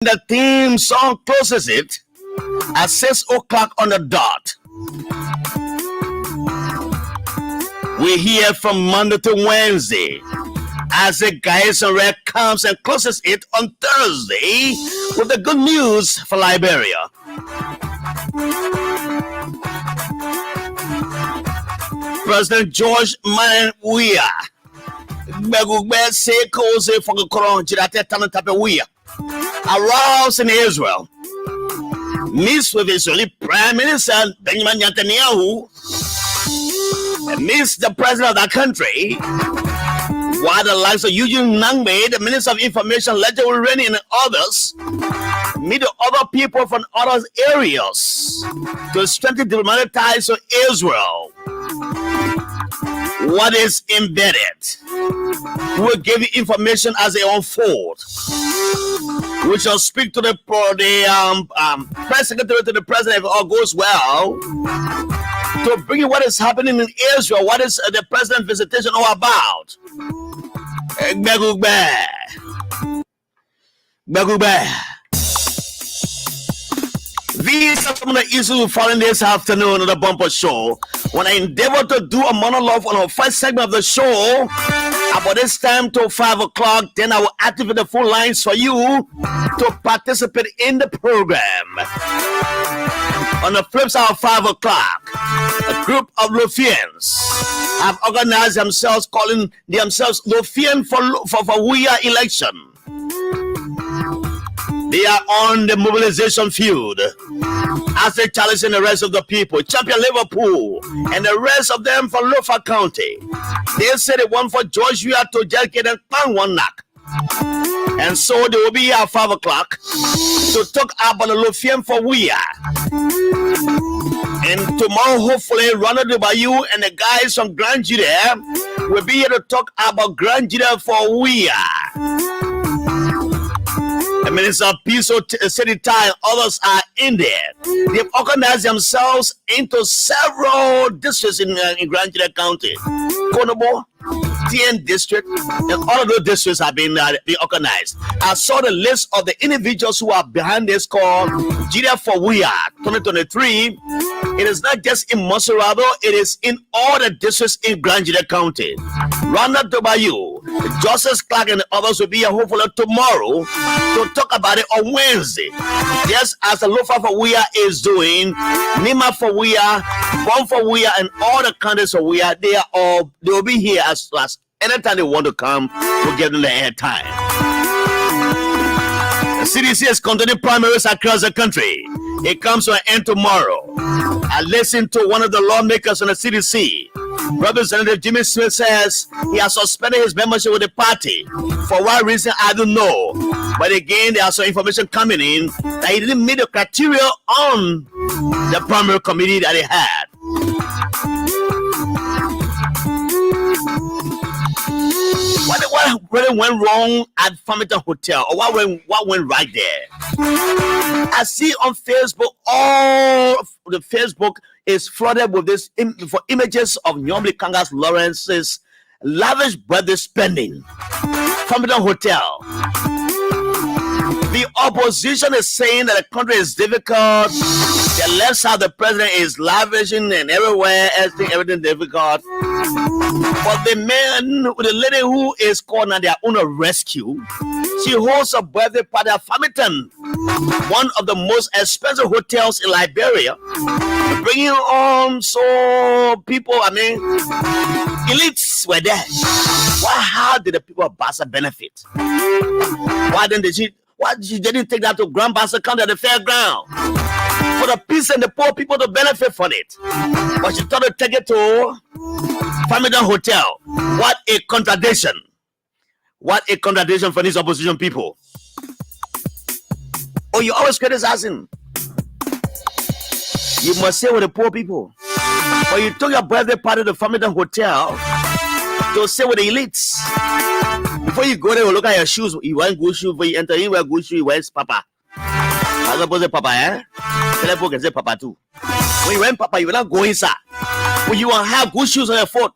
The theme song closes it at 6 o'clock on the dot. We hear from Monday to Wednesday as the Guys and Red comes and closes it on Thursday with the good news for Liberia. President George Manuel Weah arrives in Israel, meets with Israeli Prime Minister Benjamin Netanyahu, and meets the president of that country, while the likes of Eugene Nangbe, the Minister of Information, Ledger Ureni, and others meet the other people from other areas to strengthen diplomatic ties with Israel. What is embedded? We'll give you information as they unfold. We shall speak to the press secretary to the president if all goes well, to bring you what is happening in Israel. What is the president's visitation all about? These are some of the issues we following this afternoon on the Bumper Show, when I endeavor to do a monologue on our first segment of the show. About this time till 5 o'clock, then I will activate the full lines for you to participate in the program. On the flip side of 5 o'clock, a group of Lofians have organized themselves, calling themselves Lofian for Weah election. They are on the mobilization field as they challenge the rest of the people, Champion Liverpool, and the rest of them from Lofa County. They say they want for George Weah to just get and pound one knock. And so they will be here at 5 o'clock to talk about the Lofian for Weah. And tomorrow, hopefully, Ronald Bayou and the guys from Grand Judah will be here to talk about Grand Judah for Weah. The Minister of Peace, City Time, others are in there. They've organized themselves into several districts in Grand Judah County. Konobo, TN District, and all of those districts have been organized. I saw the list of the individuals who are behind this call, Judah for Weah 2023. It is not just in Monserrado, it is in all the districts in Grand Judah County. Ronald Bayou, Joseph Clark, and the others will be here hopefully tomorrow to talk about it on Wednesday. Just as the Lofa for Weah is doing, Nima for Weah, Bon for Weah, and all the candidates for Weah, they will be here as anytime they want to come, we'll give them the air time. The CDC has conducted primaries across the country. It comes to an end tomorrow. I listened to one of the lawmakers on the CDC. Representative Jimmy Smith says he has suspended his membership with the party. For what reason, I don't know. But again, there are some information coming in that he didn't meet the criteria on the primary committee that he had. What really went wrong at Farmington Hotel, or what went right there? I see on Facebook, all the Facebook is flooded with this for images of Nyomli Kangas Lawrence's lavish birthday spending. Farmington Hotel. The opposition is saying that the country is difficult. The left side, the president is lavishing and everywhere, everything difficult. But the lady who is called now their own rescue, she hosts a birthday party at Farmington, one of the most expensive hotels in Liberia, bringing on so people, elites were there. How did the people of Bassa benefit? Why didn't she didn't take that to Grand Bassa County at the fairground for the peace and the poor people to benefit from it? But she thought to take it to Farmington Hotel. What a contradiction. What a contradiction for these opposition people. Oh, you always criticizing. You must say with the poor people. But you took your birthday party to Farmington Hotel to say with the elites. Before you go there, you look at your shoes. You wear good shoes. Before you enter, you wear good shoes. You wear Papa. I suppose say Papa, eh? Telephone can say Papa too. When you wear Papa, you will not go inside. But you will have good shoes on your foot.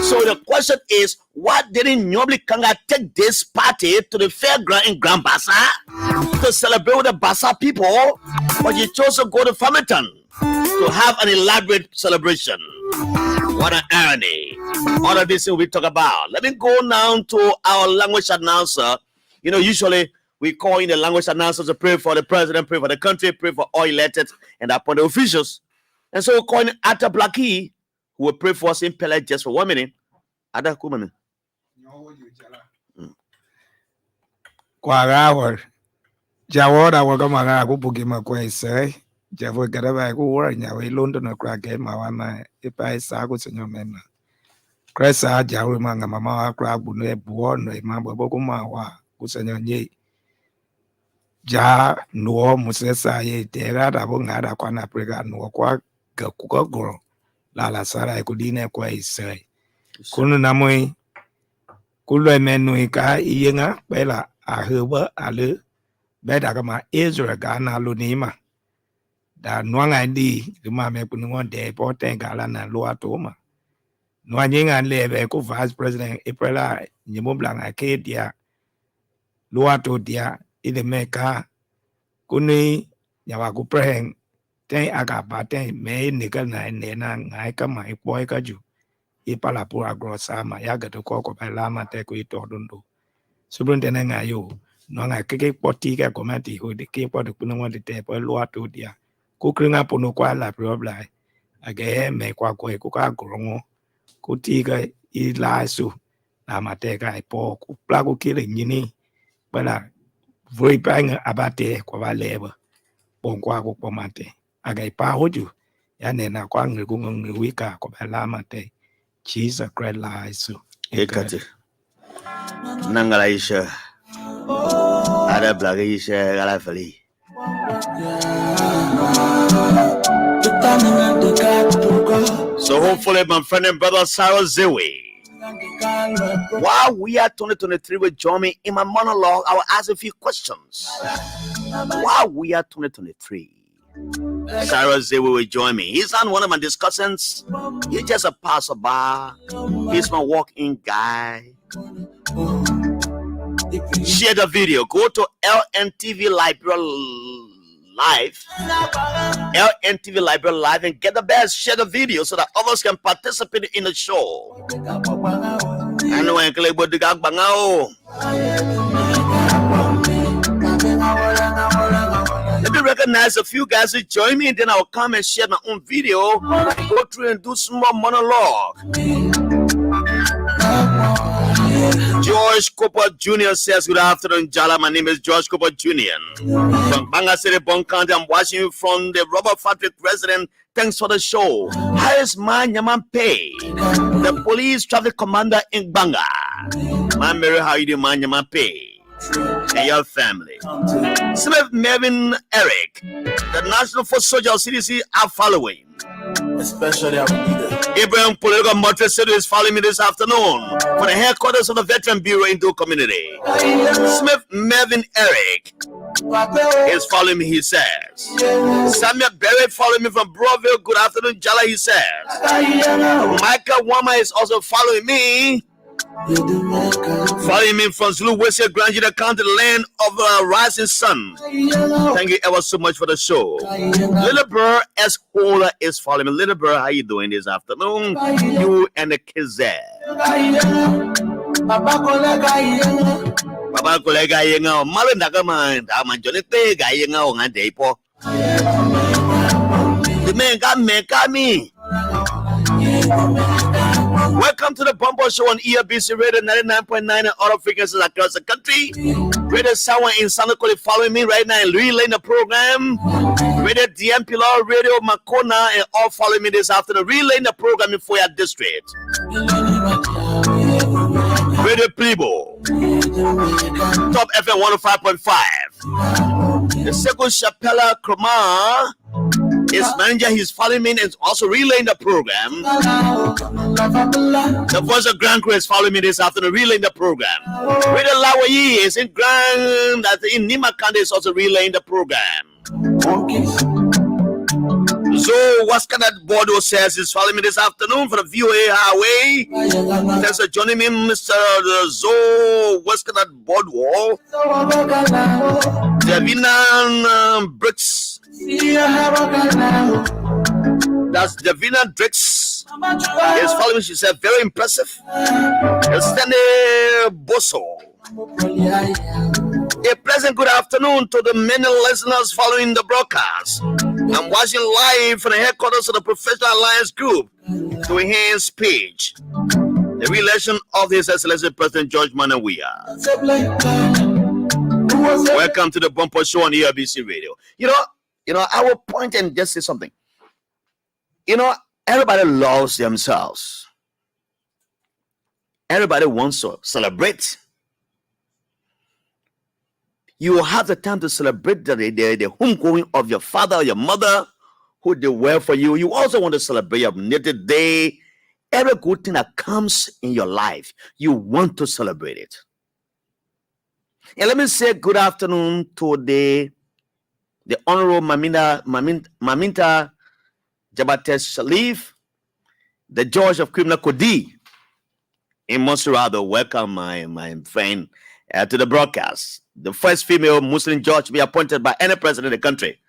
So the question is, why didn't Nyomli Kanga take this party to the fairground in Grand Bassa? to celebrate with the Bassa people, but you chose to go to Farmington to have an elaborate celebration. What an irony. All of this we talk about. Let me go now to our language announcer. You know, usually we call in the language announcer to pray for the president, pray for the country, pray for all elected and appointed officials. And so we're calling Atta Blackie, who will pray for us in Pele just for 1 minute. Ada Kumami. Kwagawar. Jawara wagamara kupugima kwese. Javo garaba kuwa nyawe London na krake mawana ipa isa kusenyomena. Kresa jawe manga mama wa krabu ne buono imambo boku mawa kusenyonye. Ja nuo musesa ye tera da bongada kwa na prega nuo kwa gakugoro. La sara kudine kwa isai. Kunu namoi kulwe menu ika iyenga bela ahuba alu beda kama Israel gana lunima da nuanga di luma me kunungo de potenga la na lua toma nuanyinga lebe ku vice president Aprila nyimumblanga ke dia lua to dia ide meka kuni nyawa ku preheng ten aga bate me nigal na nena ngai kama ipoi kaju ipala pura grosama yaga to koko lama te ku itodundo subrundene ngayo no nga keke poti ka komati ho de ke pot kunungo de te po lua to dia ku kringa pono kwa la probla age me kwa ko ku ka grongo ku ti ka I la su na mate ka ipo ku pla ku kile nyini bala voi bang abate kwa ba leba bon kwa ku pomate age pa hoju ya ne na kwa ngi ku ngi wika ko ba la mate Jesus Christ la su Ekate nangala isha ada blagi isha gala fali. So hopefully my friend and brother Sarah Zewe, while we are 2023 will join me in my monologue, I will ask a few questions. While we are 2023, Sarah Zewe will join me. He's not one of my discussants. He's just a passerby. He's my walk-in guy. Share the video. Go to LNTV Library Live and get the best. Share the video so that others can participate in the show. Let me recognize a few guys who join me, and then I'll come and share my own video, go through and do some more monologue. George Cooper Jr. says, good afternoon, Jallah. My name is George Cooper Jr. From Banga City, Bon County. I'm watching you from the rubber factory resident. Thanks for the show. How is man Yaman Pay, the police traffic commander in Banga? Man Mary, how you doing, man Yaman Pay? And your family. Smith Mervyn Eric, the National Force Soldier CDC are following. Especially our leader. Abraham Political Motor is following me this afternoon for the headquarters of the Veteran Bureau in Indo Community. Smith Mervyn Eric is following me, he says. Samuel Barrett following me from Broadville. Good afternoon, Jallah, he says. Michael Wama is also following me. Following me from Zulu West Grand Junior County, land of rising sun. Thank you ever so much for the show. Little Burr S. Hola is following me. Little Burr, how you doing this afternoon? You and the kids there. Baba kolega yenga malendaga man daman jonete ga yenga o ngade po. The man got me kami. Welcome to the Bumper Show on ERBC Radio 99.9 and other frequencies across the country. Radio Sawa in Santa Cruz following me right now and relaying the program. Radio DMP Law, Radio Makona, and all following me this afternoon, relaying the program in Foya District. Radio Plibo, Top FM 105.5. The second Chapella Kroma. His manager, he's following me and is also relaying the program. The voice of Grand Crew is following me this afternoon, relaying the program. Radio Lawayi is in Grand, that in Nima County is also relaying the program. So Waskanat Bordeaux says he's following me this afternoon for the VOA Highway. Thanks for joining me, Mr. Zo Waskanat Bordeaux. Davina Bricks. That's Davina Bricks. Is following me. She said, very impressive. Stanley Bosso. A pleasant good afternoon to the many listeners following the broadcast. I'm watching live from the headquarters of the Professional Alliance Group to enhance page the re-election of His Excellency President George Manawia. Welcome to the Bumper Show on ERBC Radio. You know, I will point and just say something. You know, everybody loves themselves. Everybody wants to celebrate. You will have the time to celebrate the homegoing of your father or your mother who did well for you. You also want to celebrate your native day. Every good thing that comes in your life, you want to celebrate it. And let me say good afternoon to the Honorable Maminta Jabates Shalif, the Judge of Criminal Kodi in Monserrado. Welcome, my friend, to the broadcast. The first female Muslim judge to be appointed by any president in the country.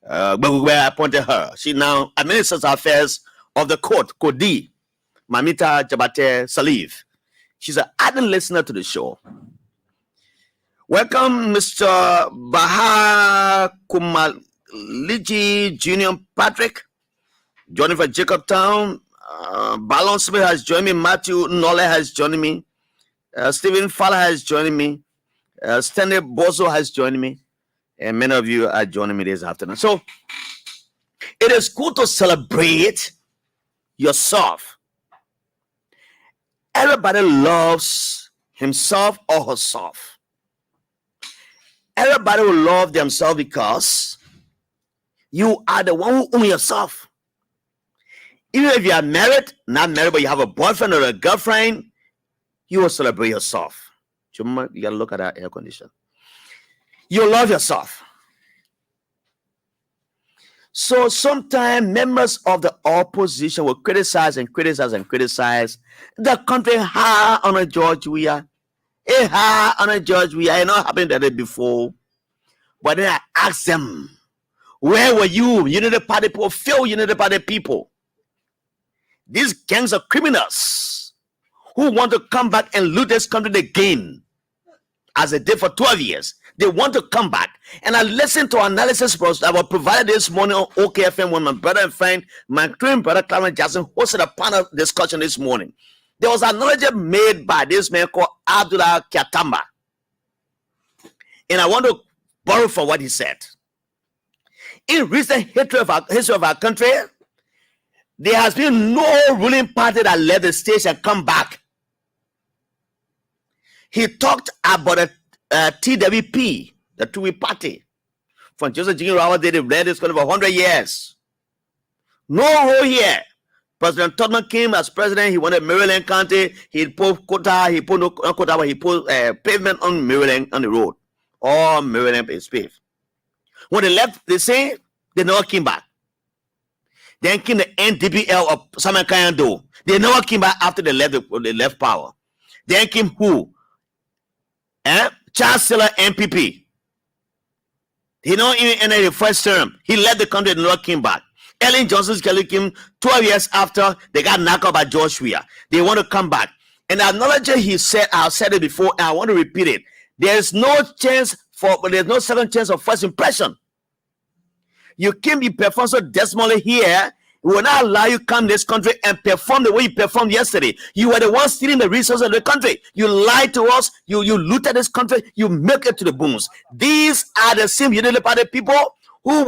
Where I appointed her. She now administers affairs of the court, Kodi, Mamita Jabate Salif. She's an ardent listener to the show. Welcome, Mr. Baha Kumaliji Junior Patrick, joining from Jacobtown. Balon Smith has joined me. Matthew Nole has joined me. Stephen Fowler has joined me. Stanley Bozo has joined me. And many of you are joining me this afternoon. So, it is good to celebrate yourself. Everybody loves himself or herself. Everybody will love themselves because you are the one who owns yourself. Even if you are married, not married, but you have a boyfriend or a girlfriend, you will celebrate yourself. You gotta look at that air condition. You love yourself. So sometimes members of the opposition will criticize and criticize and criticize the country high on a George Weah. High on a George Weah. It not happened that day before. But then I asked them, where were you? Unity Party people, failed Unity Party people. These gangs of criminals who want to come back and loot this country again, as they did for 12 years. They want to come back. And I listened to analysis that was provided this morning on OKFM when my brother and friend, my twin brother Clarence Jackson, hosted a panel discussion this morning. There was an analogy made by this man called Abdullah Kiatamba. And I want to borrow from what he said. In recent history of our country, there has been no ruling party that left the stage and come back. He talked about a TWP, the two-way party. From Joseph Jiggy Rawa, they led this country for 100 years. No role here. President Tubman came as president. He wanted Maryland County. He put quota. He put no quota, but he put pavement on Maryland on the road. All Maryland is paved. When they left, they say they never came back. Then came the NDPL of Saman Kayando. They never came back after they left power. Then came who? Chancellor MPP. He not even entered the first term. He left the country and never came back. Ellen Johnson's Kelly came 12 years after they got knocked out by George Weah. They want to come back. And the analogy he said, I've said it before, and I want to repeat it. There's no second chance of first impression. You can't be performed so dismally here. We will not allow you to come to this country and perform the way you performed yesterday. You were the one stealing the resources of the country. You lied to us. You looted this country. You milk it to the bones. These are the same Unity Party people who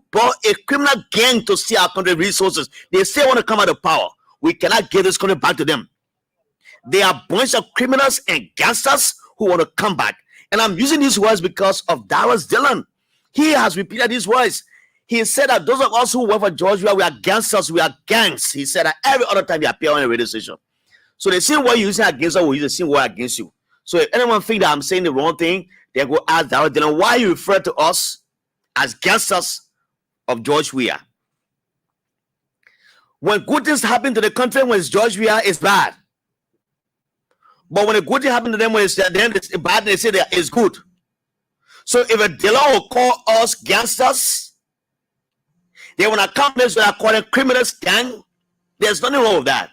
brought a criminal gang to steal our country resources. They still want to come out of power. We cannot give this country back to them. They are a bunch of criminals and gangsters who want to come back. And I'm using these words because of Darius Dillon. He has repeated these words. He said that those of us who work for George Weah, we are gangsters, we are gangs. He said that every other time you appear on a radio station. So the same word you're using against us, we use the same word against you. So if anyone think that I'm saying the wrong thing, they go ask Darius Dillon, why you refer to us as gangsters of George Weah? When good things happen to the country, when it's George Weah, it's bad. But when a good thing happen to them, when it's then it's bad, they say that it's good. So if a dealer will call us gangsters, they want to come this, we are calling criminals gang. There's nothing wrong with that.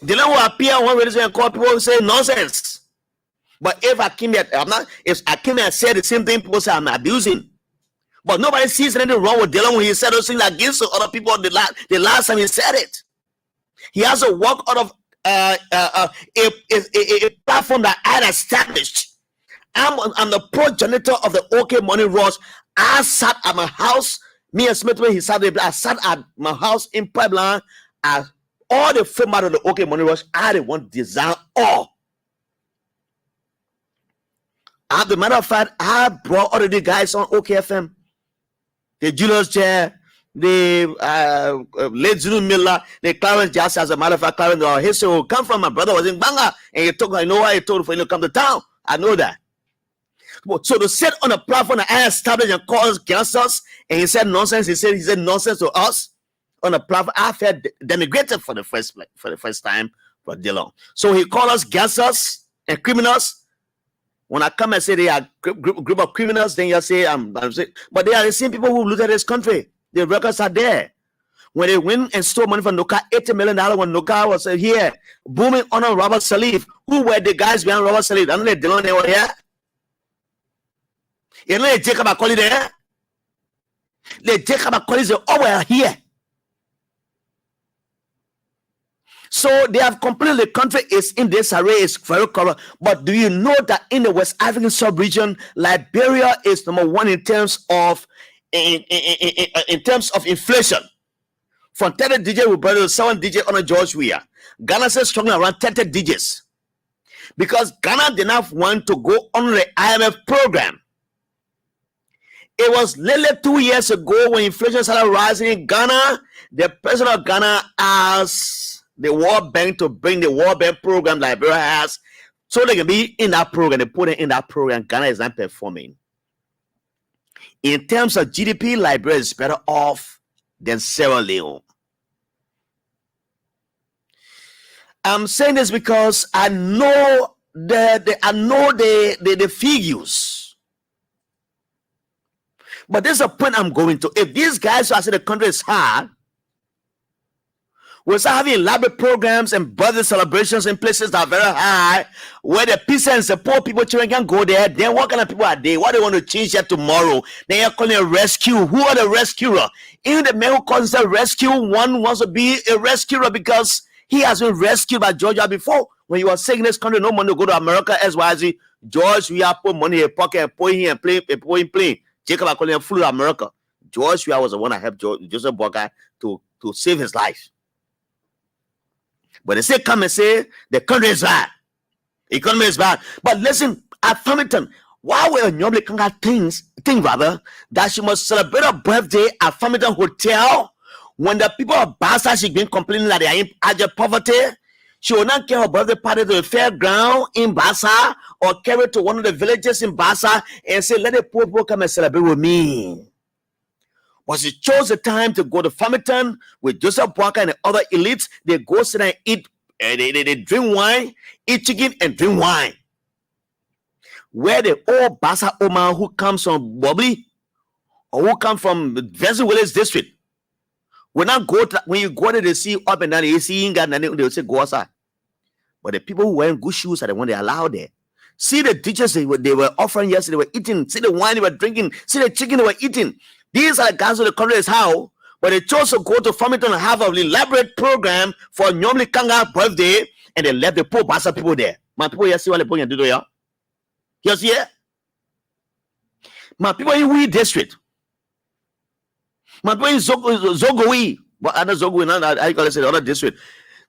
Dealer will appear one way and call people who say nonsense. But if I came here, if I came here and said the same thing, people say I'm abusing. But nobody sees anything wrong with Dylan when he said those things against other people the last time he said it. He has to work out of a platform that I had established. I'm the progenitor of the OK Money Rush. I sat at my house. Me and Smith, when he sat there, I sat at my house in Pipeline. All the film out of the OK Money Rush, I didn't want to design all. As a matter of fact, I brought all of the guys on OKFM. The Julius Chair, the late Zulu Miller, the Clarence Jass, as a matter of fact, Clarence, history will come from my brother was in Banga, and he told, I know why he told for him to come to town. I know that. So to sit on a platform that I established and call us gangsters, and he said nonsense, he said nonsense to us on a platform, I felt denigrated for the first time for Dylan. So he called us gangsters and criminals. When I come and say they are group of criminals, then you say I'm sick. But they are the same people who loot at this country. The records are there. When they win and stole money from Noka, $80 million when Noka was here, booming on Robert Salif. Who were the guys behind Robert Salif? I know they don't know here. You know they Jacob Akoli there? They Jacob Akoli, they all were here. So they have completely, the country is in this array, is very corrupt. But do you know that in the West African sub-region, Liberia is number one in terms of inflation. From 30 digits, we brought to 7 digits on a George Weah. Ghana says struggling around 30 digits. Because Ghana did not want to go on the IMF program. It was literally 2 years ago when inflation started rising in Ghana. The president of Ghana asked the World Bank to bring the World Bank program Liberia has, so they can be in that program. They put it in that program. Ghana is not performing. In terms of GDP, Liberia is better off than Sierra Leone. I'm saying this because I know the figures. But there's a point I'm going to. If these guys who say the country is hard, we'll start having elaborate programs and birthday celebrations in places that are very high, where the peasants, the poor people, children can go there. Then what kind of people are they? What they want to change that tomorrow? Then you're calling a rescue. Who are the rescuer? Even the man who calls himself rescue, one wants to be a rescuer because he has been rescued by Georgia before. When you were saying this country, no money to go to America, SYZ, George, we have put money in a pocket and put him and plane. Jacob, I call him flew to America. George, we was the one that helped Joseph Boakai to save his life. But they say, come and say, the country is bad. Economy is bad. But listen, at Farmington, why were normally think rather that she must celebrate her birthday at Farmington Hotel when the people of Bassa, she's been complaining that they are in abject poverty? She will not carry her birthday party to the fairground in Bassa or carry it to one of the villages in Bassa and say, let the poor people come and celebrate with me. But she chose the time to go to Farmington with Joseph Boakai and the other elites. They go sit and eat, they drink wine, eat chicken and drink wine. Where the old Bassa Oman who comes from Bobli or who come from the Vessel Village district, when you go there, they see up and down, they see Inga, and they'll say, go outside. But the people who wearing good shoes are the one they allow there. See the dishes they were offering yesterday, they were eating. See the wine they were drinking. See the chicken they were eating. These are the guys of the country is how, but they chose to go to Farmington and have an elaborate program for Nyomli Kanga birthday, and they left the poor Bassa people there. My people here see what they do here. Yes, yeah. My people in Wee district. My people in Zogowi, but other Zogowi, I call it the other district.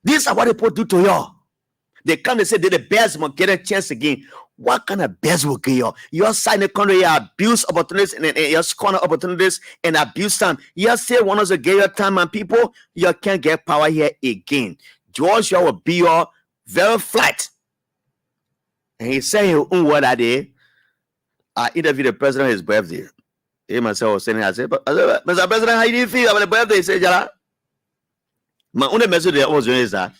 These are what the people do to you. They come and say they're the best, but get a chance again. What kind of best will get you? You're signing the country, you abuse opportunities and you scorn opportunities and abuse time. You say one of the get your time and people, you can't get power here again. George, you will be your very flat. And he said his own word that day. I interviewed the president on his birthday. He myself was saying, I said, Mr. President, how do you feel about the birthday? He said, Jallah, My only message there was is that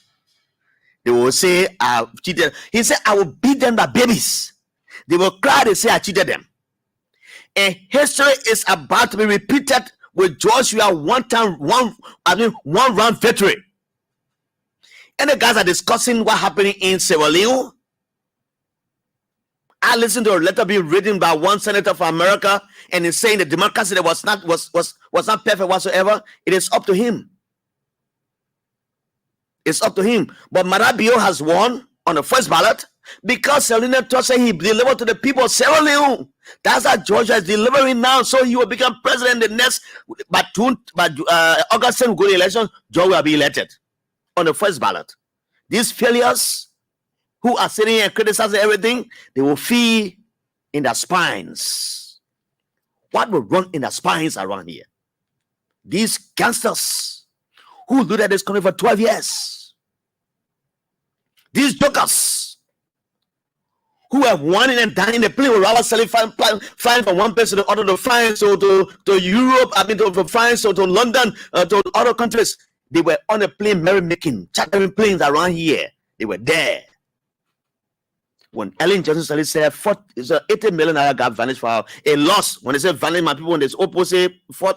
they will say I cheated. He said, I will beat them like babies. They will cry, they say I cheated them. And history is about to be repeated with Joshua one round victory. And the guys are discussing what happened in Sierra Leone. I listened to a letter being written by one senator from America, and he's saying the democracy that was not perfect whatsoever. It is up to him. It's up to him. But Marabio has won on the first ballot because Sierra said he delivered to the people of Sierra Leone. That's how Georgia is delivering now. So he will become president the next, by August 7th, good election, Georgia will be elected on the first ballot. These failures who are sitting here and criticizing everything, they will feel in their spines. What will run in their spines around here? These gangsters who lived at this country for 12 years. These jokers who have won and done in the plane with rather selling flying from one place to the other, to France or to Europe, to France or to London, to other countries. They were on a plane merrymaking, chartering planes around here. They were there. When Ellen Johnson said 80 million got vanished for a loss. When they say vanish, my people, when they opposite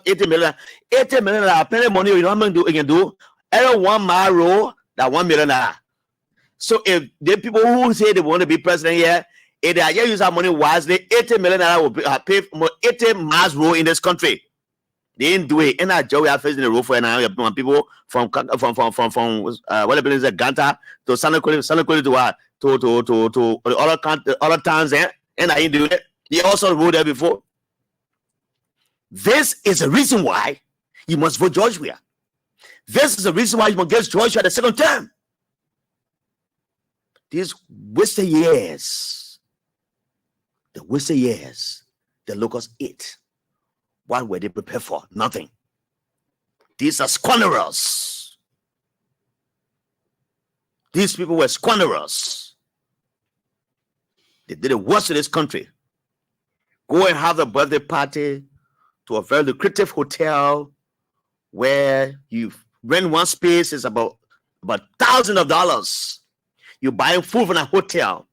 80 million, plenty money you know how you can do. Every 1 mile row, that $1 million. So if the people who say they want to be president here, if they are use our money wisely, 80 million will pay for 80 miles road in this country. They didn't do it. And we are facing the road for now. People from what the building is Ganta to Sanakoli to other towns there, and I didn't do it. They also rode there before. This is the reason why you must vote Georgia. This is the reason why you must get Georgia the second term. These wasted years, the locusts ate. What were they prepared for? Nothing. These are squanderers. These people were squanderers. They did the worst in this country. Go and have a birthday party to a very lucrative hotel where you rent one space is about thousands of dollars. You buy food from a hotel.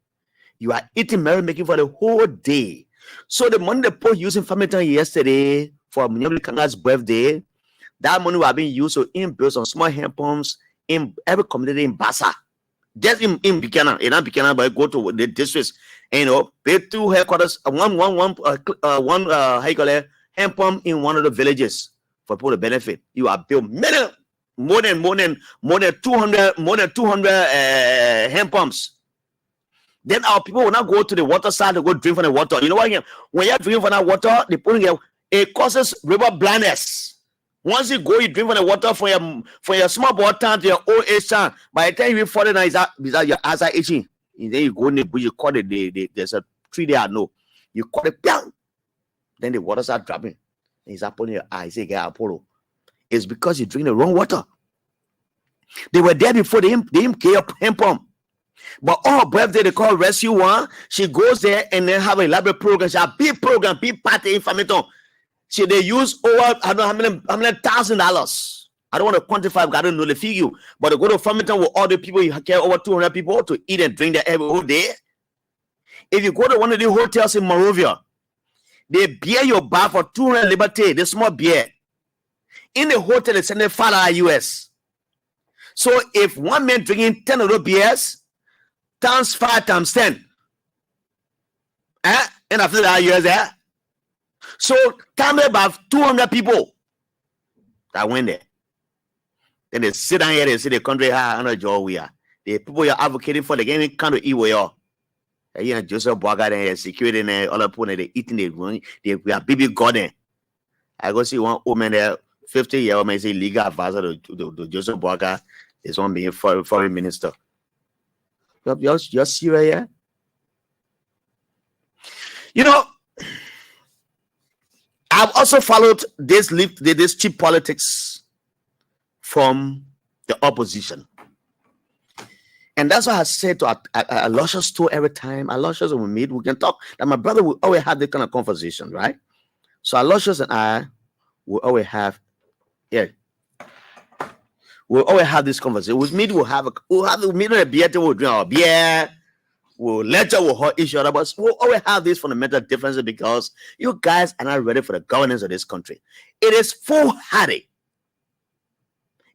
You are eating merrymaking for the whole day. So the money they put using Farmington yesterday for Kanga's birthday, that money was being used to build some small hand pumps in every community in Bassa. Just in Buchanan, not Buchanan, but go to the districts. And, pay two headquarters, one hand pump in one of the villages for people to benefit. You are built more than 200 hand pumps. Then our people will not go to the water side to go drink from the water. You know what? When you're drinking from that water, they put it causes river blindness. Once you go, you drink from the water for your small boy town to your old age town. By the time you 49, your eyes are itching. And then you go in the bush, you cut it. There's a tree there, I know. You cut it, bang. Then the water starts dropping. And it's up on your eyes. Say, get Apollo. It's because you drink the wrong water. They were there before they care hand pump. But on her birthday, they call Rescue One. She goes there and then have a elaborate program. She have big program, big party in Farmington. So they use over, I don't know how many $1,000. I don't want to quantify because I don't know the figure. But they go to Farmington with all the people, you care over 200 people to eat and drink there every whole day. If you go to one of the hotels in Monrovia, they beer your bar for 200 Liberty, the small beer. In the hotel, they send them $5 US. So if one man drinking 10 of those beers, times 5 times 10. And after that, years there. So, come about 200 people that went there. Then they sit down here, they see the country how under Joe we are. The people you're advocating for, the game kind of evil, y'all. You know, Joseph Boga and security and all the people, they eating, we are baby garden. I go see one woman there, 50-year-old man, say legal advisor to Joseph Boga. This one being foreign minister. You're serious here? You know, I've also followed this cheap politics from the opposition. And that's why I said to Aloysius too every time. Aloysius, when we meet, we can talk. And my brother will always have this kind of conversation, right? So Aloysius and I will always have, We'll always have this conversation. With me, we'll have a meeting, a beer, we'll drink our beer, we'll lecture, we'll hurt each other, but we'll always have these fundamental differences because you guys are not ready for the governance of this country. It is foolhardy.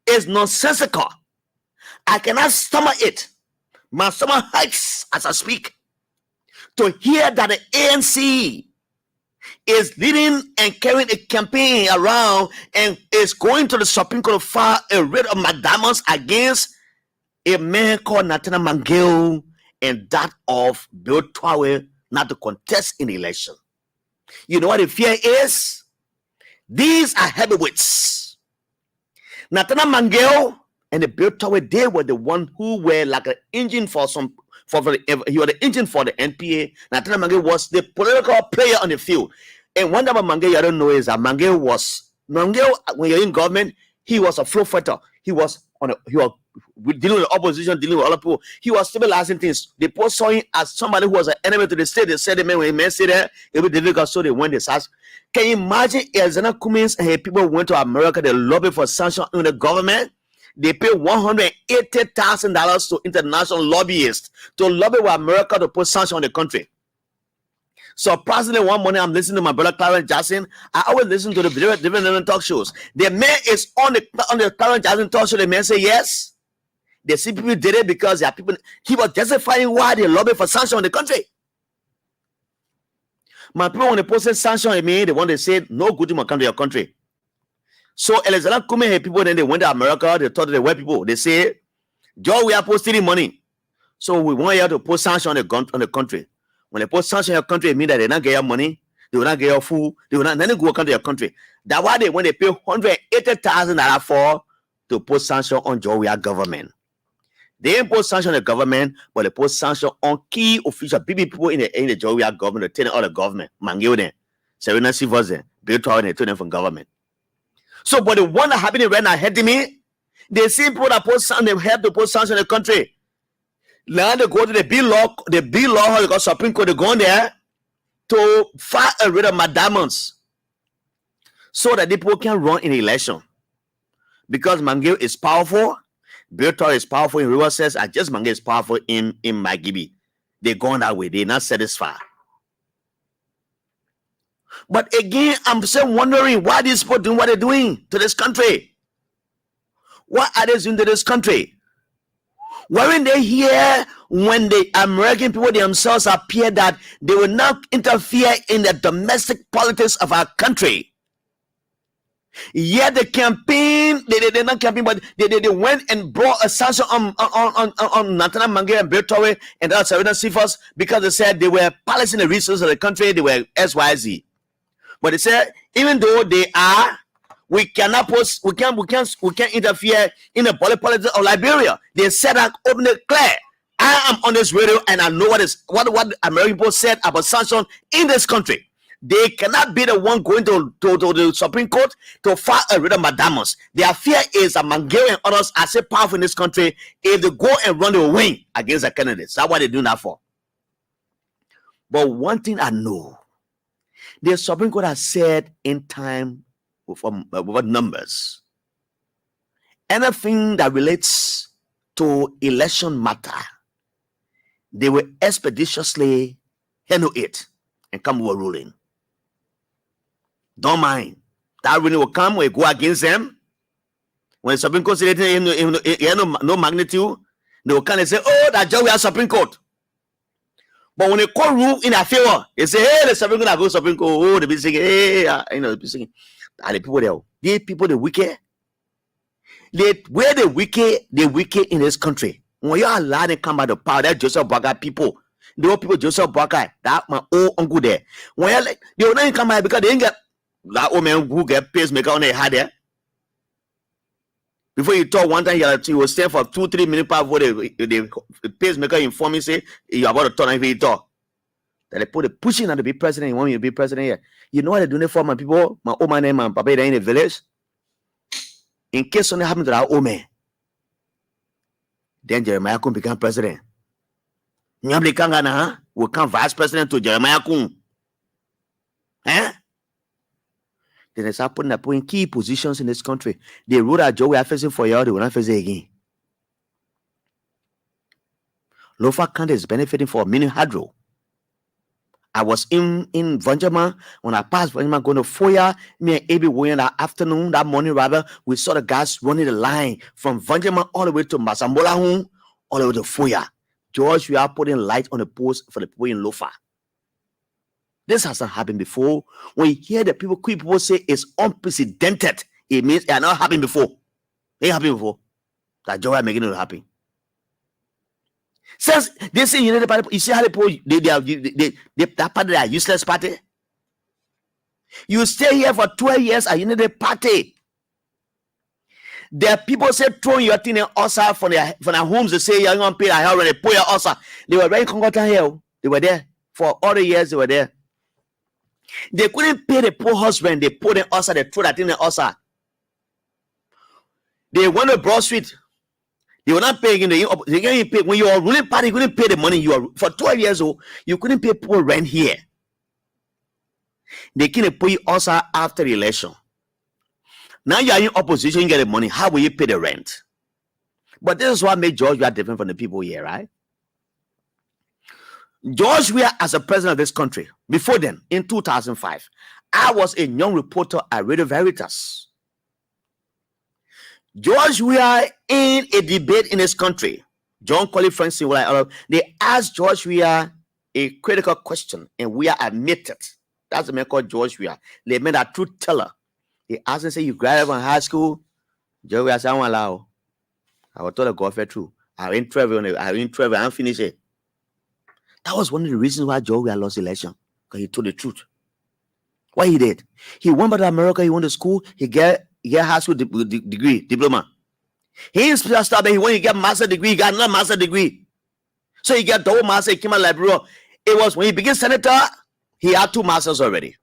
It's nonsensical. I cannot stomach it. My stomach hurts as I speak to hear that the ANC is leading and carrying a campaign around and is going to the Supreme Court to file a writ of mandamus against a man called Natana Mangel and that of Bill Twawe not to contest in the election. You know what the fear is? These are heavyweights. Natana Mangel and the Bill Twawe, they were the one who were like an engine he was the engine for the NPA. Natana Mangel was the political player on the field. And one thing about Mangel I don't know is that Mangel, when you're in government, he was a flow fighter. He was dealing with the opposition, dealing with other people. He was stabilizing things. They saw him as somebody who was an enemy to the state. They said, when he may say that, it would be difficult, so they went to SARS. Can you imagine Elzana Cummings and people went to America, they lobbied for sanction in the government? They pay $180,000 to international lobbyists to lobby with America to put sanctions on the country. Surprisingly, one morning I'm listening to my brother Clarence Jackson. I always listen to the different talk shows. The man is on the Clarence Jackson talk show. The man say yes. The CPP did it because there are people. He was justifying why they lobby for sanctions on the country. My people, when they posted sanctions on me, they want to say no good to come to your country. So Elizabeth Kume and people, then they went to America. They thought they were people. They say, Joe, we are posting money, so we want you to post sanctions on the country. When they post sanctions on your country, it means that they not get your money, they will not get your food, they will not go come to your country. That's why when they pay $180,000 for to post sanctions on Georgia government. They didn't post sanctions on the government, but they post sanctions on key official people in the Georgia government, telling all the government, Mangio then, Serena Sivas then, Bill Tower and they from government. So, but the one that happening right now ahead of me, they see people that post sanctions, they have to post sanctions in the country. Now they go to the bill law, they got Supreme Court, they go in there to file a writ of mandamus so that the people can run in the election. Because Mangel is powerful, Bertor is powerful in River says, and just Mangel is powerful in Magibi. They're going that way, they're not satisfied. But again, I'm still wondering why these people doing what they're doing to this country. What are they doing to this country? Weren't they here when the American people themselves appeared that they will not interfere in the domestic politics of our country? Yet the campaign, they did not campaign, but they went and brought a sanction on Natana Mangel and Bertowe and other Serena Sifas because they said they were policing the resources of the country, they were SYZ. But they said, even though they are, we can't interfere in the politics of Liberia. They said that openly clear. I am on this radio and I know what American people said about sanctions in this country. They cannot be the one going to the Supreme Court to file a writ of mandamus. Their fear is that Mangel and others are so powerful in this country. If they go and run, they will win against the candidates. That's what they're doing that for. But one thing I know, the Supreme Court has said in time with numbers, anything that relates to election matter, they will expeditiously handle it and come with a ruling. Don't mind. That ruling will come, we go against them. When the Supreme Court says no magnitude, they will come and say, oh, that judge we have Supreme Court. But when they court rule in their favor, they say, hey, the Supreme Court I go Supreme Court. Oh, they be singing, hey, they be singing. Are the people there? These people, the wicked. Where the wicked in this country. When you allow them come by the power, that Joseph Boakai people, the old people, Joseph Boakai, that my old uncle there. When you like, they will not come by because they ain't get that old man who get pacemaker on their head there. Before you talk one time, you will stand for 2-3 minutes before the pacemaker inform you, say, you're about to turn and you talk. That they put a pushing on to be president, you want me to be president here. You know what they're doing for my people? My old man and my papa, they're in the village. In case something happened to that old man, then Jeremiah Kun become president. Nyamli Kangana will become vice president to Jeremiah Kun. Eh? Then they start putting key positions in this country. The road that Joe we are facing for y'all, they will not face it again. Lofa County is benefiting for mini hydro. I was in Vanjama. When I passed Vanjama going to Foya, me and Abi were in that afternoon, that morning rather, we saw the guys running the line from Vanjama all the way to Masambola home, all the way to Foya. George, we are putting light on the post for the people in Lofa. This hasn't happened before. When you hear the people say it's unprecedented, it means it has not happened before. It ain't happened before. That George is making it happen. Says they say United Party, you see how that party are useless party. You stay here for 12 years at United Party. There are people say throwing your thing in Osa from their homes. They say you're going to pay a hell when they put your Osa. They were very congratulated here. They were there for all the years. They were there. They couldn't pay the poor husband. They put in Osa. They threw that thing in Osa. They went to Broad Street. They were not paying they can't pay when you are ruling party. You couldn't pay the money you are for 12 years old. You couldn't pay poor rent here. They can't pay you also after the election. Now you are in opposition, you get the money. How will you pay the rent? But this is what made George Weah different from the people here, right? George Weah, as a president of this country, before then, in 2005, I was a young reporter at Radio Veritas. George Weah in a debate in this country, John Colley Francis, they asked George Weah a critical question, and Weah admitted. That's the man called George Weah. They made a truth teller. They asked him, say, you graduated from high school? George Weah said, I won't allow. I was told to go for true. I went travel, I finished it. That was one of the reasons why George Weah lost the election, because he told the truth. What he did? He went back to America, he went to school, he got high school degree, diploma. He didn't stop there. He went, he got master degree, he got another master degree. So he got double master, he came out library. It was when he became senator, he had 2 masters already.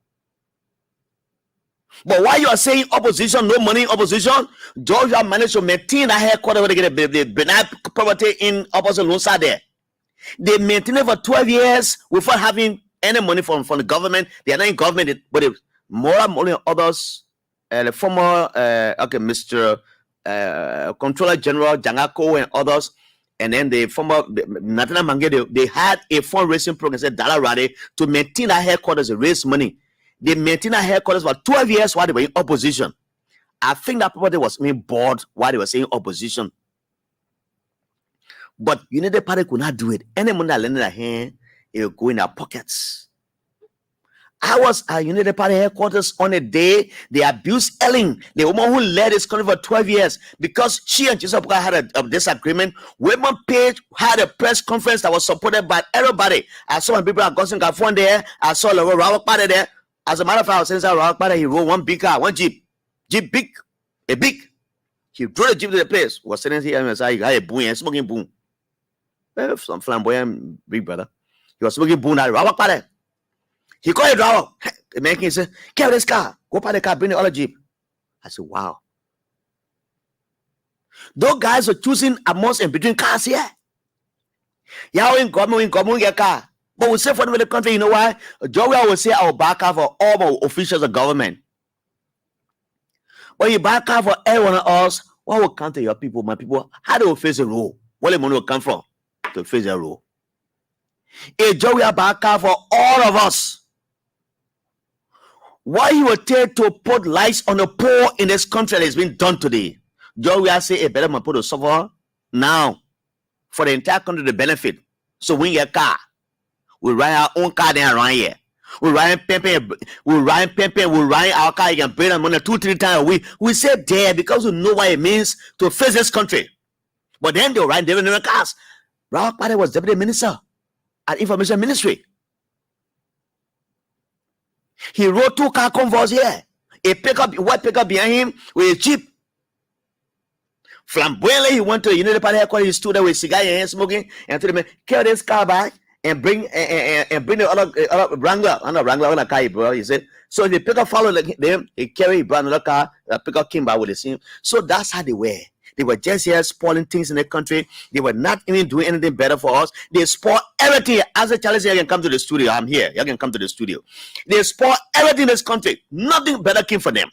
But while you are saying opposition, no money in opposition, George Weah managed to maintain that headquarters where they get the benign property in opposite Lonsa there. They maintained it for 12 years without having any money from the government. They are not in government, but more money others. The former Mr. Controller General Jangako and others, and then the former Natana Mange, they had a fundraising program, said Dollar Rally, to maintain that headquarters and raise money. They maintained that headquarters for 12 years while they were in opposition. I think that property was being bought while they were saying opposition. But United Party could not do it. Any money that landed in their hand, it would go in their pockets. I was at United Party headquarters on a day they abused Ellen, the woman who led this country for 12 years, because she and Joseph had a disagreement. Women Page had a press conference that was supported by everybody. I saw some people at Gosling Gafon there. I saw Laura Rawak Party there. As a matter of fact, I was saying Rawak Party, he rode one big car, one Jeep big, a big. He drove the Jeep to the place. Was sitting here and said, he got a boom and smoking boom. Some flamboyant big brother. He was smoking boom at Rawak Party. He called a driver. The man can say, carry this car. Go park the car, bring the other Jeep. I said, wow. Those guys are choosing amongst and between cars here. Yeah, in government, get car. But we say for the country, you know why? George Weah will say, I'll back out for all the officials of government. When you back out for everyone else, what will come to your people, my people? How do we face the rule? Where the money will come from to face the rule? A George Weah back out for all of us. Why you will take to put lights on the poor in this country that is being done today? George Weah say a better man put to suffer now for the entire country to benefit. So when your car, we ride our own car there around here. We ride pimping, we ride our car, you can bring them money 2-3 times a week. We say there because we know what it means to face this country. But then they were riding different cars. Rawak Party was deputy minister at Information Ministry. He rode 2 car convoys here. A white pickup behind him with a Jeep. Flamboyantly, he went to the United Party headquarters. He stood there with a cigar in hand smoking and told him, carry this car back and bring the other Wrangler. I'm not Wrangler, I'm not car, bro. He said, so if the pickup followed them, he carried, he brought another car, the pickup came back with the same. So that's how they were. They were just here spoiling things in the country. They were not even doing anything better for us. They spoiled everything as a challenge, you can come to the studio. I'm here. You can come to the studio. They spoil everything in this country. Nothing better came for them.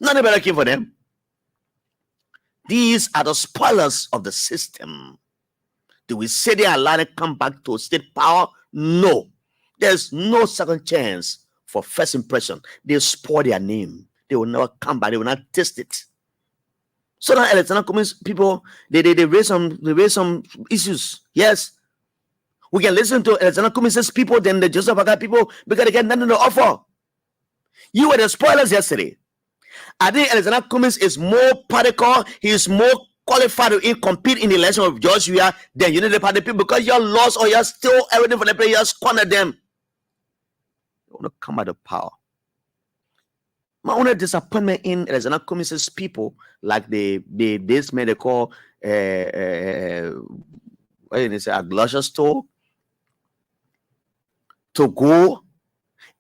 Nothing better came for them. These are the spoilers of the system. Do we say they are allowed to come back to state power? No. There's no second chance for first impression. They spoil their name. They will never come back. They will not taste it. So now Alexander Cummings people, they raise some issues. Yes. We can listen to Alexander Cummings' people than the Joseph Boakai people because they get nothing to offer. You were the spoilers yesterday. I think Alexander Cummings is more particle. He is more qualified to compete in the election of George Weah than Unity Party people because you lost or you still everything for the players, corner them. You want to come out of power. My only disappointment in Alexander Cummings' people, like this man they call what did they say, a grocery store, to go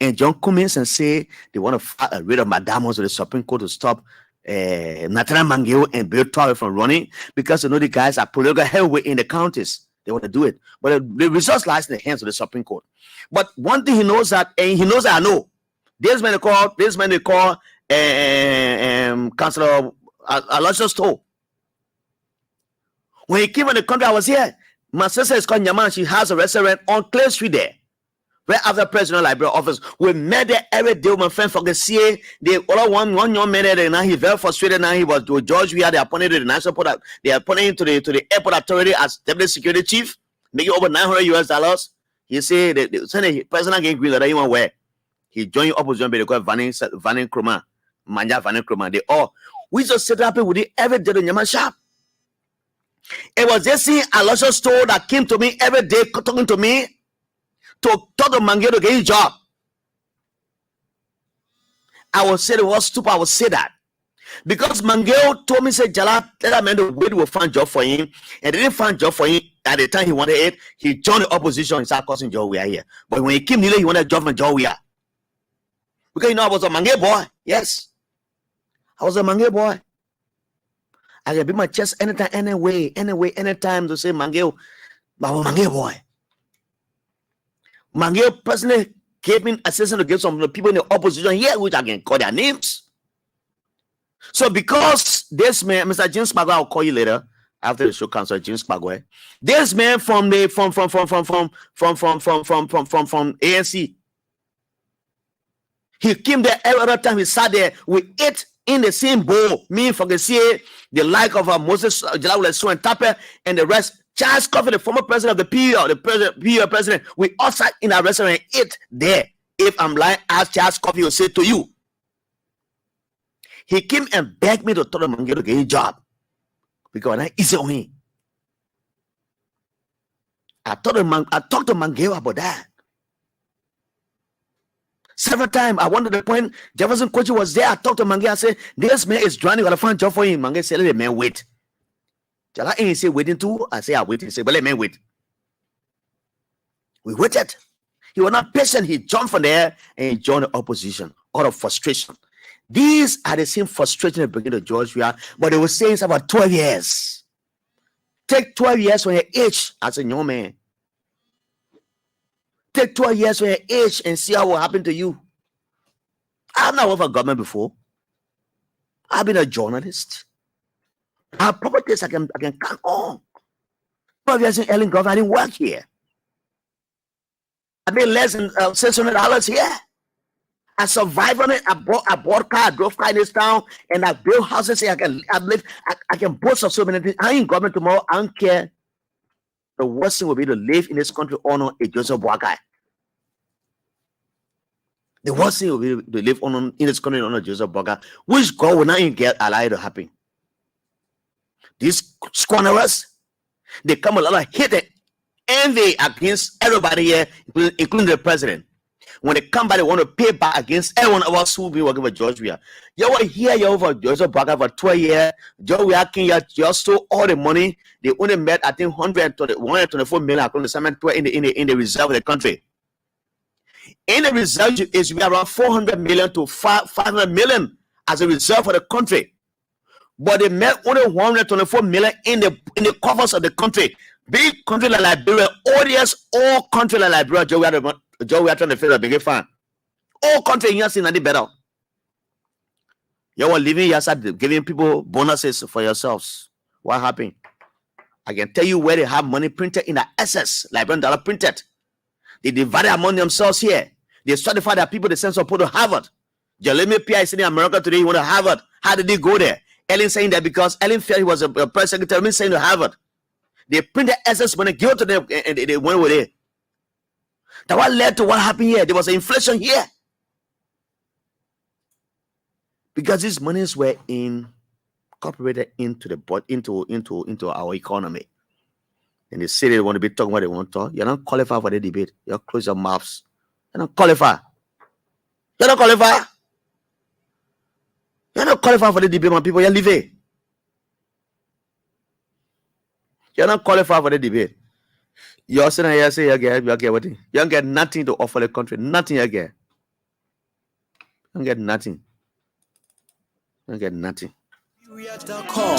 and John Cummings and say they want to fight rid of Madamos to the Supreme Court to stop Nathaniel Mangeo and Bill Torrey from running because you know the guys are political heavyweight in the counties. They want to do it, but the results lies in the hands of the Supreme Court. But one thing he knows that, and he knows that I know. This man they call Councilor Aloysius Stowe. When he came in the country, I was here. My sister is called Nyaman. She has a restaurant on Clay Street there. Right after President Library office, we met there every day with my friend for the CA. They all one young man there, and now he's very frustrated. Now he was to George Weah. They appointed to the national port. They appointed him to the airport authority as deputy security chief, making over $900. He said the president getting green letter. He want where he joined opposition, but they call Vanning Kroma, Manja Vanning Kroma. They all we just set up with it every day in Yaman shop. It was just seeing Aloysius Stowe that came to me every day talking to me. To talk to Mangeo to get his job. I would say the word stupid, I would say that. Because Mangeo told me, say, Jallah, let that man the way will find job for him. And they didn't find job for him at the time he wanted it. He joined the opposition and started causing George Weah here. But when he came here, he wanted a job from George Weah. Because you know I was a Mangeo boy. Yes. I was a Mangeo boy. I can beat my chest anytime, anyway, anytime to say Mangeo, but I'm a Mangeo boy. Mangeo personally gave me assistance to get some of the people in the opposition here, which I can call their names. So because this man, Mr. James Magway, I'll call you later after the show comes. James Magway, this man from ANC, he came there every other time he sat there. We ate in the same bowl. Me for the CA, the like of Moses Jallah and Tapper and the rest. Charles Coffey, the former president of the PUR, the president, we all sat in our restaurant and ate there. If I'm lying, ask Charles Coffey will say to you. He came and begged me to tell him Mangeo to get a job. Because I easy on him. I talked to Mangeo about that. Several times, I went to the point, Jefferson Kochi was there. I talked to Mangeo. I said, this man is drowning. I got to find a job for him. Mangeo said, let the man wait. Jallah ain't say waiting too. I say I wait. He said, but let me wait. We waited. He was not patient. He jumped from there and he joined the opposition out of frustration. These are the same frustration that began to George Weah, but they were saying it's about 12 years. Take 12 years when you're age as a young man. Take 12 years when you're age and see how will happen to you. I've not worked for government before. I've been a journalist. I have properties I can count on. 12 years in Ellen government, I didn't work here. I made less than $600 here. I survived on it. I bought car, I drove car in this town, and I built houses here. I can boast of so many things. I ain't government tomorrow. I don't care. The worst thing will be to live in this country honor a Joseph Boakai. The worst thing will be to live in this country honor Joseph Boakai, which God will not even get allowed to happen. These squanderers, they come a lot of hate and envy against everybody here, including the president. When they come back, they want to pay back against everyone of us who will be working for George Weah. You were here, you over Joseph Boakai for 12 years. George Weah King, you stole all the money. They only met, I think, 124 million according to in the reserve of the country. In the reserve is around 400 million to 500 million as a reserve for the country. But they met only 124 million in the coffers of the country. Big country like Liberia, all country like Liberia, Joe, we are trying to face a big fan. All country here seen any better. You are living here, giving people bonuses for yourselves. What happened? I can tell you where they have money printed in the SS, Liberian dollar printed. They divide it among themselves here. They certify that people they send some people to Harvard. Jallah P.I. is in America today. He went to Harvard. How did he go there? Ellen saying that because Ellen felt he was a press secretary, me saying to Harvard. They printed SS money, give it to them, and they went with it. That what led to what happened here. There was an inflation here. Because these monies were incorporated into our economy. And they say they want to be talking what they want to talk. You're not qualified for the debate. You close your mouths. You're not qualified. You're not qualified. You're not qualified for the debate, my people. You're leaving. You're not qualified for the debate. You're sitting here saying you get what? You don't get nothing to offer the country. Nothing you get. You don't get nothing. You don't get nothing. We are the call.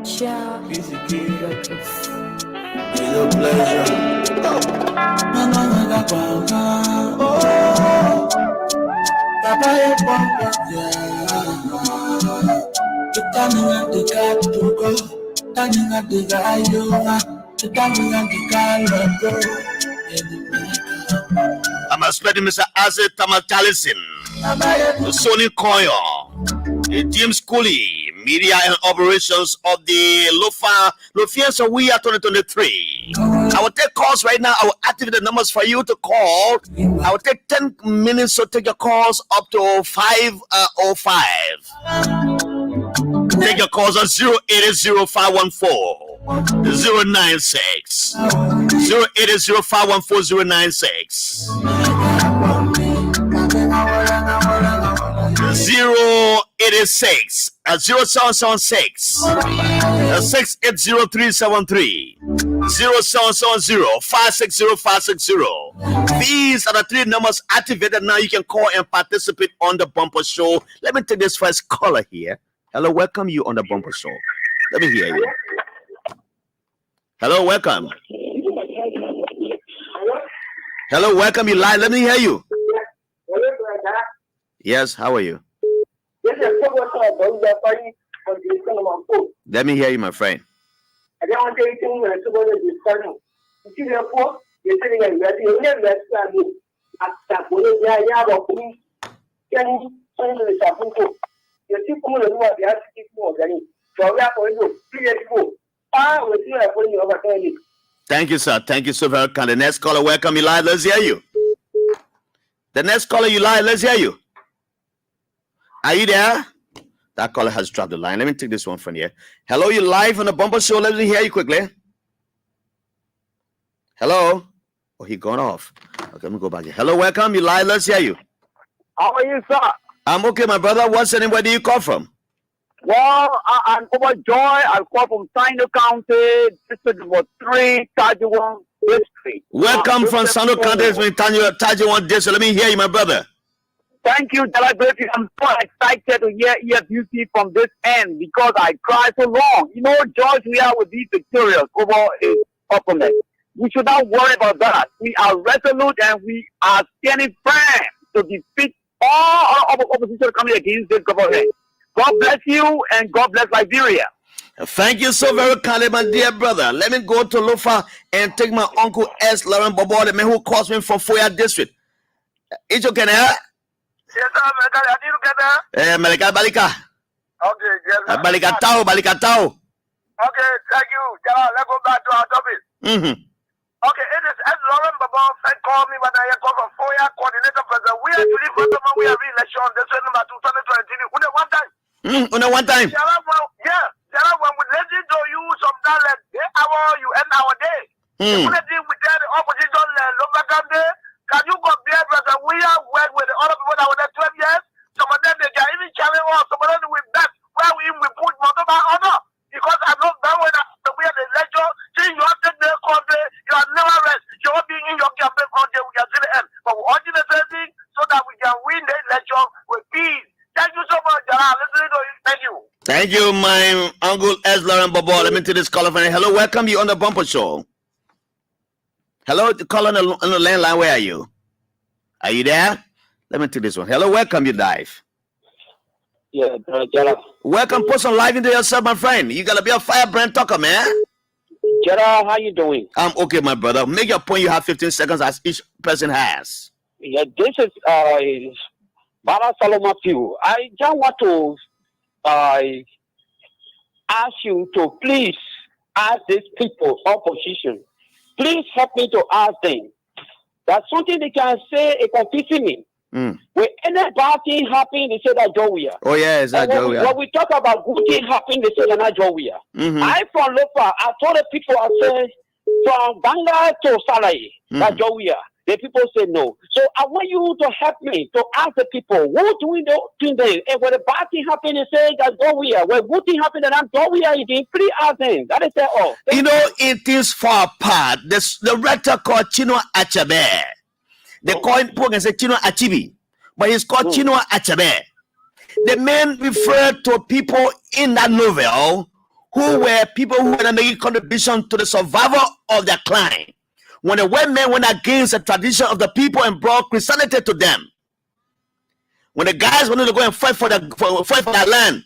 Jallah Grayfield. It's a pleasure. I'm expecting Mr. Azet Tamatalisin, Sonny Koyo, James Cooley, Media and Operations of the Lufiansa We Are 2023. I will take calls right now. I will activate the numbers for you to call. I will take 10 minutes to take your calls up to 505. Take your calls on 080-514-096. 080-514-096. 086 0776 680373 0770-560-560. These are the three numbers activated now. You can call and participate on the bumper show. Let me take this first caller here. Hello, welcome you on the bumper show. Let me hear you. Hello, welcome. Hello, welcome you live. Let me hear you. Yes, how are you? Let me hear you, my friend. I don't want anything when somebody is starting. You see, therefore, you're saying that you're never starting. After when you are about me, can you send the Sapunto? You see, come on, they have to keep more than it. So we are going to 3 years ago. We're still putting you over 10. Thank you, sir. Thank you so very much. The next caller, welcome you live. Let's hear you. The next caller, you live. Let's hear you. Are you there? That caller has dropped the line. Let me take this one from here. Hello, you live on the bumper show. Let me hear you quickly. Hello? Oh, he gone off. Okay, let me go back here. Hello, welcome. You live. Let's hear you. How are you, sir? I'm okay, my brother. What's the name? Where do you call from? Well, I'm overjoyed. I call from Sino County, District Number 3, Tajiwan District. Welcome from Sino County, Tajiwan District. Let me hear you, my brother. Thank you, Jallah Grayfield. I'm so excited to hear EFUC from this end because I cried so long. You know, George, we are with these victorious over his opponent. We should not worry about that. We are resolute and we are standing firm to defeat all opposition coming against this government. God bless you and God bless Liberia. Thank you so very kindly, my dear brother. Let me go to Lofa and take my uncle S. Lauren Bobo, the man who calls me from Foya District. It's okay now? Yes, sir, I didn't get that. Malika Balika. Okay, yes, sir. Balika Tau. Okay, thank you. Let's go back to our topic. Okay, it is S. Lauren Bobo called me when I called from Foya coordinator president. We are to leave we are re-election. This is number 2020. One time. One time. Jallah, when we let it to you some talent, they hour you end our day. We tell the opposition local day. Can you compare brother? We are work with the other people that were there 12 years. Some of them they can even challenge us. Some of them we back where we put mother by honor. Because I'm not done with that. We are the lecture. See, you have to take the country. You are never rest. You are being in your campaign country. We can see the end. But we want you to say things so that we can win the election with peace. Thank you so much, Jallah. Listening to you. Thank you. Thank you, my uncle Esler and Bobo. Let me take this caller. Hello, welcome you on the Bumper Show. Hello, the caller on the landline. Where are you? Are you there? Let me take this one. Hello, welcome you, Dive. Yeah, welcome, put some life into yourself, my friend. You gotta be a firebrand talker, man. Jallah, how you doing? I'm okay, my brother. Make your point. You have 15 seconds as each person has. Yeah, this is Bala Saloma Pew. I just want to ask you to please ask these people, opposition, please help me to ask them. That's something they can say, a confusing me. When any bad thing happen, they say that Jowia. Oh yeah, it's that Jowia. When we talk about good thing happen, they say that not Jowia. I from Lopa, I told the people, I said from Banga to Salai, that Jowia. The people say no. So I want you to help me to ask the people, who doing the thing there? And when the bad thing happen, they say that Jowia. When good thing happen, then I'm Jowia. You can please ask them. That is all. You know, it is far apart. The rector called Chino Achabe. They call him and say Chino Achibi, but he's called Chino Achabe. The men referred to people in that novel who were people who were making contribution to the survival of their clan. When the white men went against the tradition of the people and brought Christianity to them. When the guys wanted to go and fight for their land,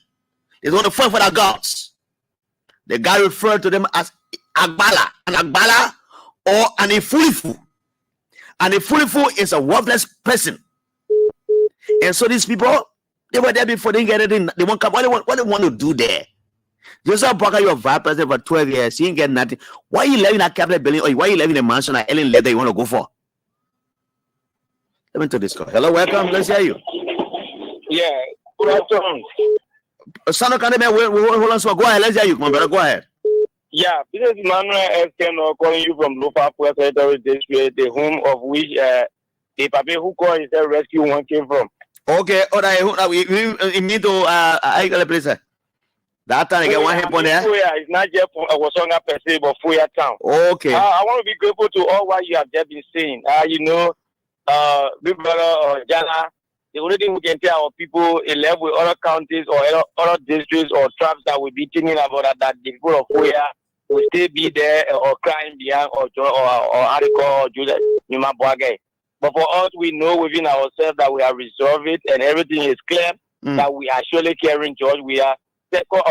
they want to fight for their gods. The guy referred to them as Agbala, an Agbala or an Ifulifu. And a Ifulifu is a worthless person. And so these people, they were there before they get it in. They won't come. What they want to do there? Joseph Broker, you're a vice president for 12 years. You ain't get nothing. Why are you living in a cabinet building or why are you living in a mansion at Ellen letter you want to go for? Let me take this call. Hello, welcome. Let's hear you. Yeah, good afternoon. Son of Canada, hold on. So go ahead. Let's hear you. Come on, brother. Go ahead. Yeah, this is Manuel Esken calling you from Lopa Territory District, the home of which the Pape who called is the rescue one came from. Okay, all right. We need to I got a place. That time I get one help on there. It's not just Wasonga per se, but Fuya town. Okay. I want to be grateful to all what you have just been saying. You know, Big Brother Jallah, the only thing we can tell our people in level with other counties or other districts or tribes that will be thinking about that the people of Fuya will still be there or crying behind or Ariko or Judah Nima Boage. But for us, we know within ourselves that we have resolved it and everything is clear, that we are surely caring, George. We are for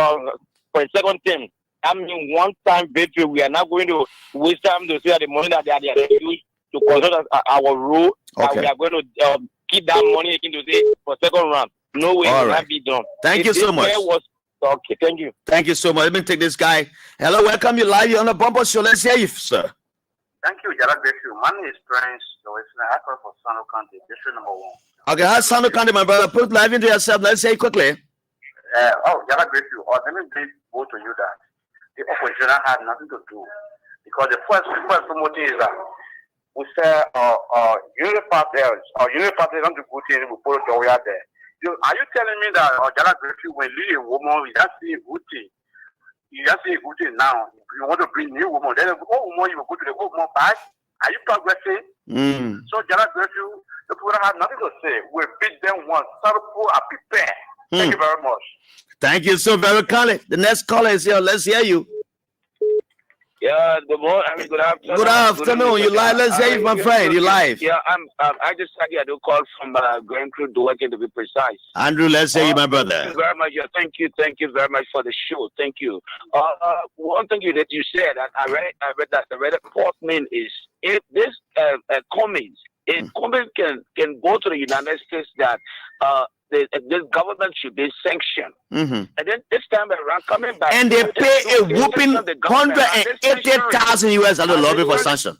a second thing. I mean, one time victory, we are not going to waste time to say that the money that they are used to consult our rule, that we are going to keep that money into say for second round. No way it can be done. Thank you so much. Okay, thank you. Thank you so much. Let me take this guy. Hello, welcome you live. You're on the Bumper Show. Let's hear you, sir. Thank you, Jallah Grayfield. My name is Prince. I call for Sano County, district number 1. Okay, how's Sano County, my brother? Put live into yourself. Let's say it quickly. Jallah Grayfield, let me bring both to you that the opposition had nothing to do. Because the first promoting is that we say unit party come to good things, we put it out there. Are you telling me that Jallah Grayfield, when lead a woman, we just see a good thing? You just see a good thing now. If you want to bring new woman, then the old woman, you will go to the old woman back. Are you progressing? So Jallah Grayfield, the people have nothing to say. We beat them once. Some people are prepared. Thank you very much. Thank you so very much. The next caller is here. Let's hear you. Yeah, good afternoon. Good afternoon. You live. Let's hear you, my friend. You live. Yeah, I just had a call from going through the working to be precise. Andrew, let's hear you, my brother. Thank you very much. Yeah, thank you very much for the show. Thank you. One thing that you said, I read that the red portman is if this comments, if comments can go to the United States that this government should be sanctioned. And then this time around coming back. And they pay a whooping $180,000 US lobby for sanction.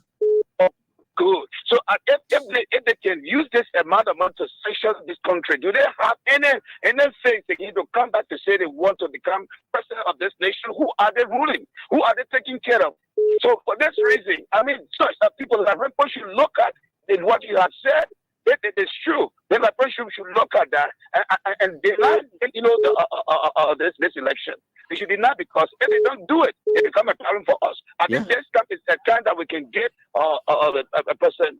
Good. So if they can use this amount of money to sanction this country, do they have anything they need to come back to say they want to become president of this nation? Who are they ruling? Who are they taking care of? So for this reason, I mean, such people that people should look at what you have said. It is true. Then the person should look at that and deny, this election. We should deny because if they don't do it, it becomes a problem for us. I think this time is a time that we can get President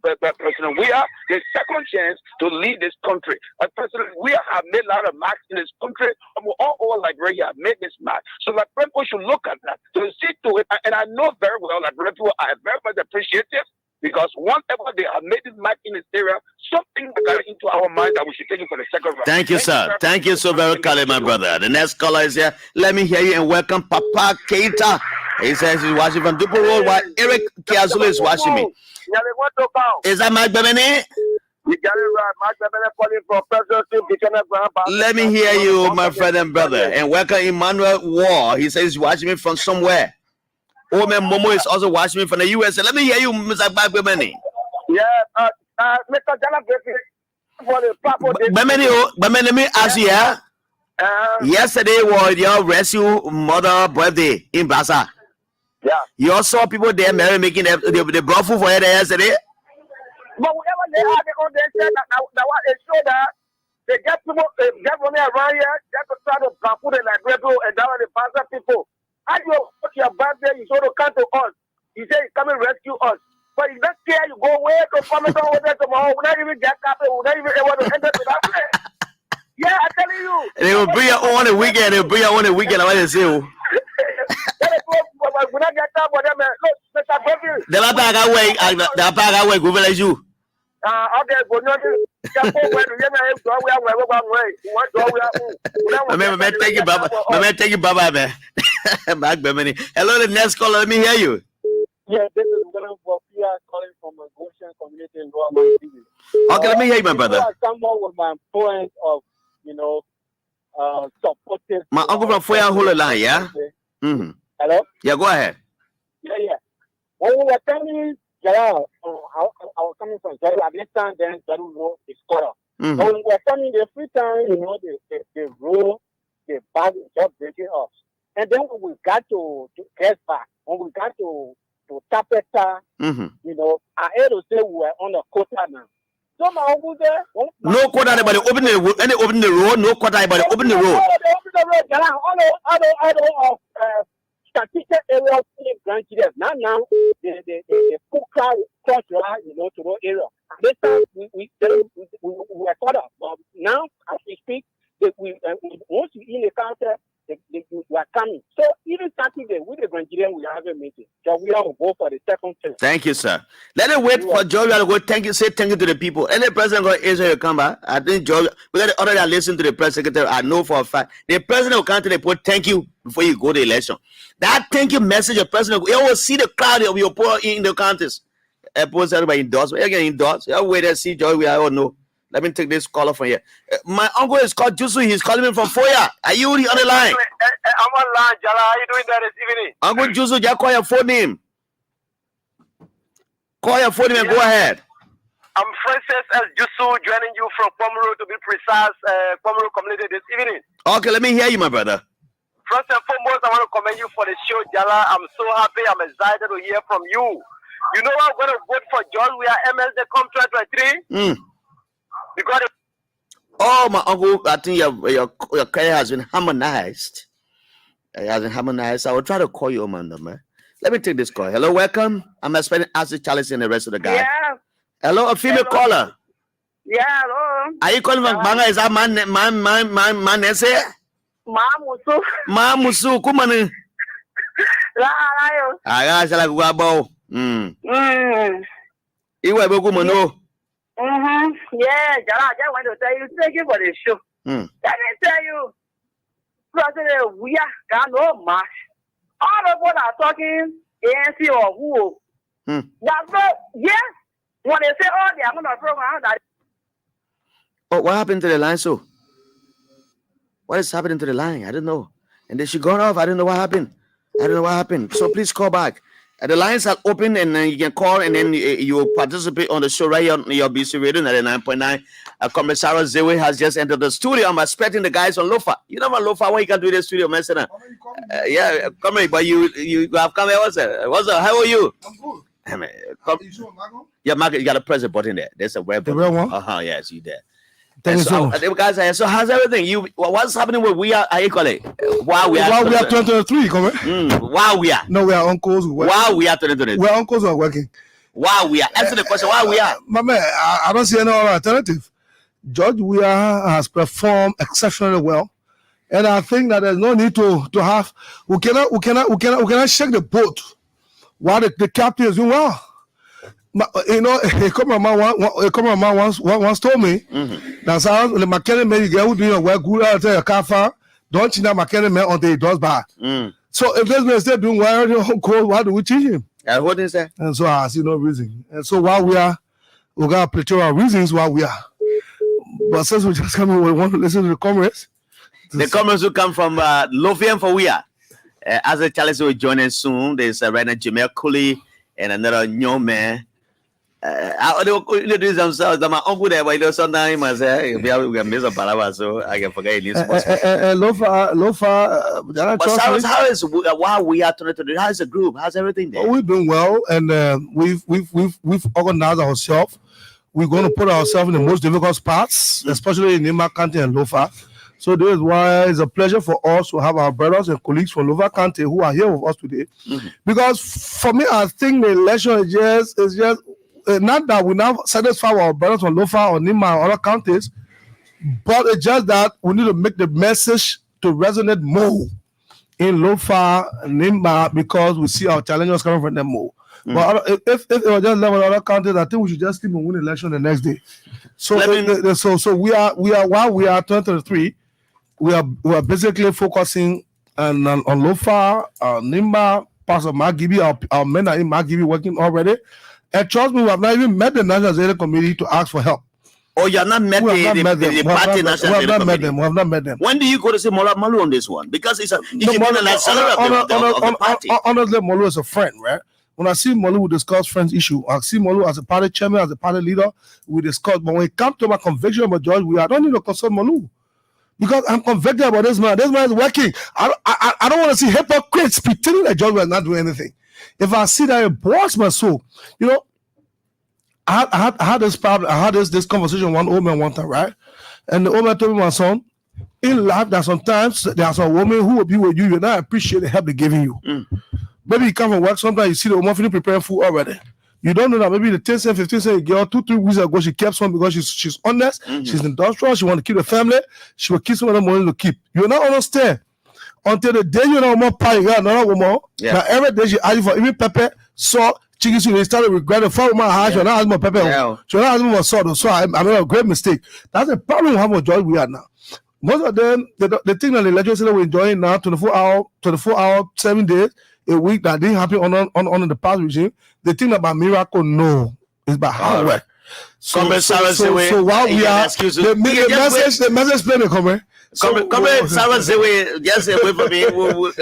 Weah the second chance to lead this country. President Weah have made a lot of marks in this country, and we all over Liberia have made this mark. So that people should look at that, to see to it. And I know very well that people are very much appreciative. Because whenever they have made this mark in this area, something got into our mind that we should take it for the second round. Thank you, sir. Thank you so very much, my brother. The next caller is here. Let me hear you and welcome Papa Keita. He says he's watching from Duper Road while Eric Kiazula is watching me. Is that Mike Bemene? Let me hear you, my friend and brother. And welcome Emmanuel War. He says he's watching me from somewhere. Oh, man, Momo is also watching me from the USA. Let me hear you, Mr. Bemene. Yeah, Mr. Jallah Grayfield. Bemene, let me ask you, yesterday was your rescue mother birthday in Bassa. Yeah. You also saw people there making the brought food for you there yesterday? But whenever they are on their set, now it show that they get people, get money around here, just to try to put it like Rebel and down the Bassa people. How do you put your birthday? You show to come to us. He said he's coming rescue us. But if that's care, you go away to come over there tomorrow. We're not even get capital. We're not even able to enter to that place. Yeah, I'm telling you. They will bring your own the weekend. They will bring your own the weekend. I want to say. We're not get time for them. Look, Mr. Grayfield. The bag away. Go like you. Okay, go no. Thank you, Baba. Thank you, Baba, man. Back, Bemene. Hello, the next caller. Let me hear you. Yeah, this is calling from a Goshen community in Rwanda. Okay, let me hear you, my brother. Someone with my point of, supportive. My uncle from Foya hold the line, yeah? Mm-hmm. Hello? Yeah, go ahead. Yeah. When we were telling Jallah, I was coming from Jallah, this time then Jallah wrote the scorer. When we were telling the free time, they roll, the bag is just breaking off. And then when we got to get back, when we got to Tapeta, I had to say we were on a quota now. So my uncle there, no quota, anybody open the road, no quota, anybody open the road. Open the road, Jallah, strategic areas in Grand Chile. Now, the full crowd cross to the area. At this time, we were caught up. But now, as we speak, once you in the counter, we are coming. So even Saturday with the Nigerian, we have a meeting. So we will go for the second phase. Thank you, sir. Let us wait for Georgia to go. Say thank you to the people. And the president go Israel come back. I think Georgia, we got to already listen to the press secretary. I know for a fact the president will come to the put thank you before you go to the election. That thank you message, the president, you will see the crowd of your poor in the counties. Post everybody endorse. We are getting endorsed. You wait and see Georgia. We all know. Let me take this caller from here. My uncle is called Jusu. He's calling me from Foya. Are you on the line? I'm on line, Jallah. How are you doing that this evening? Uncle Jusu, just call your phone name. Call your phone name and go ahead. I'm Francis S. Jusu, joining you from Pomero, to be precise, Pomero community this evening. Okay, let me hear you, my brother. First and foremost, I want to commend you for the show, Jallah. I'm so happy. I'm excited to hear from you. You know I'm going to vote for George. We are MS the COM 2023. Because oh, my uncle, I think your career has been harmonized. It has been harmonized. I will try to call you on my number. Let me take this call. Hello, welcome. I'm expecting Ashley Charles and the rest of the guys. Yeah. Hello, a female caller. Yeah, hello. Are you calling from Banga? Is that man Nese? Mamusu. Mamusu, kumani. La, yo. Aga, shala kuwabo. Iwe be kumano. Yeah, Jallah, I just want to tell you, thank you for the show. Let me tell you, President, we got no match. All of what are talking, ANC or who? That's not, yes. When they say, oh, they are going to throw around that. Oh, what happened to the line, so? What is happening to the line? I don't know. And then she gone off. I don't know what happened. So please call back. The lines are open, and then you can call, and then you participate on the show right here on your BC Radio 99.9. Comrade Sarah Zewe has just entered the studio. I'm expecting the guys on Lofa. You know what Lofa? What you can do in the studio, man? Yeah, comrade, but you have come here. What's up? How are you? I'm good. Yeah, Mark, you got to press the button there. There's a web button. The real one? Yeah, see there. Thank you so much. Guys, so how's everything? What's happening with we are equally? Why we are 2023, come Why we are? No, we are uncles. Why we are 2023? We're uncles who are working. Why we are? Answer the question. Why we are? My man, I don't see any other alternative. George Weah has performed exceptionally well, and I think that there's no need to have. We cannot shake the boat while the captain is doing well. You know, a cameraman once told me that the mechanic man who doing a well good out there, car don't change that mechanic man until he does bad. So if this man is still doing well, why do we change him? What is that? And so I see no reason. And so while we got a plethora of reasons why we are. But since we just come in, we want to listen to the comments. The comments will come from Lofian for we are. As a challenge will join us soon. There's right now Jamel Cooley and another young man. I introduce themselves. My uncle there, but sometimes I say we can miss a palava, so I can forget it. Lofa. But how is why we are trying? How's the group? How's everything there? We're doing well, and we've organized ourselves. We're going to put ourselves in the most difficult spots, especially in Nima County and Lofa. So this is why it's a pleasure for us to have our brothers and colleagues from Lofa County who are here with us today. Because for me, I think the election is just not that we now satisfy our brothers from Lofa or Nima or other counties, but it's just that we need to make the message to resonate more in Lofa and Nima because we see our challenges coming from them more. But if it was just level other counties, I think we should just keep and win the election the next day. So so we are while we are 2023, we are basically focusing on Lofa, Nimba, parts of Magibi. Our men are in Magibi working already. And trust me, we have not even met the National Executive Committee to ask for help. Oh, you have not met the party National Executive Committee? We have not met them. When do you go to see Mola Malu on this one? Because it's a party. Honestly, Molu is a friend, right? When I see Molu, we discuss friends issue. I see Molu as a party chairman, as a party leader, we discuss. But when it comes to my conviction about George, I don't need to consult Molu. Because I'm convicted about this man. This man is working. I don't want to see hypocrites pretending that George was not doing anything. If I see that it bores my soul, you know, I had this problem. I had this conversation with one old man one time, right? And the old man told me, my son, in life, that sometimes there are some women who will be with you, you not appreciate the help they're giving you. Maybe you come from work, sometimes you see the woman feeling preparing food already. You don't know that maybe the 10 cent, 15 cent girl 2-3 weeks ago, she kept some because she's honest, she's industrial, she want to keep the family, she will keep some of the money to keep. You not understand until the day you know more pie, you got another woman. Yeah. Now every day she ask you for even pepper, salt, chicken soup. They started regretting. For my house, you're not asking for pepper. Yeah. You're not asking for salt. So I made a great mistake. That's the problem we have with George we are now. Most of them, the thing that the legislature we're enjoying now, 24 hour, 7 days a week that didn't happen on the past regime. They think about miracle. No, it's about hard work. So while we are the message playing the comment. Just wait for me.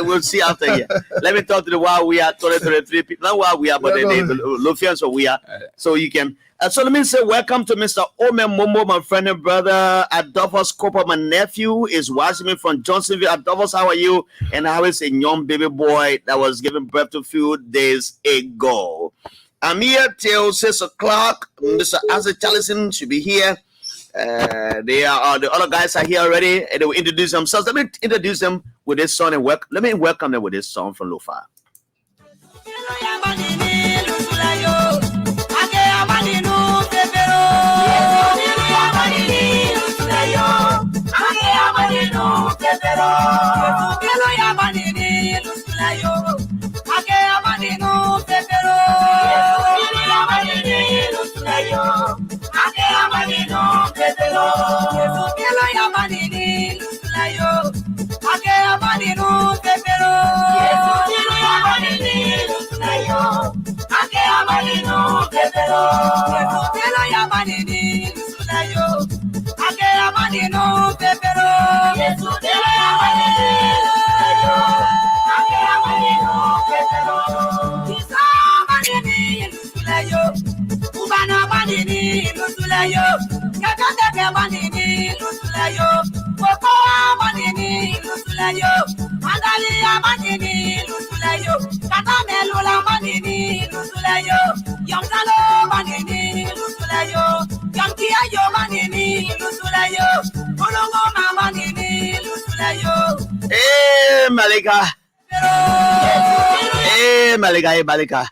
We'll see after here. Let me talk to the while we are 2023 people. Not while we are, but the Lofians, so we are. So you can. So let me say welcome to Mr. Omen Momo, my friend and brother. Adolphus Cooper, my nephew, is watching me from Johnsonville. Adolphus, how are you? And how is a young baby boy that was given birth to a few days ago? I'm here till 6 o'clock. Mr. Isaac Charlison should be here. The other guys are here already, and they will introduce themselves. Let me introduce them with this song and let me welcome them with this song from Lofa. Hey, Malika. Hey, Malika, hey, Malika.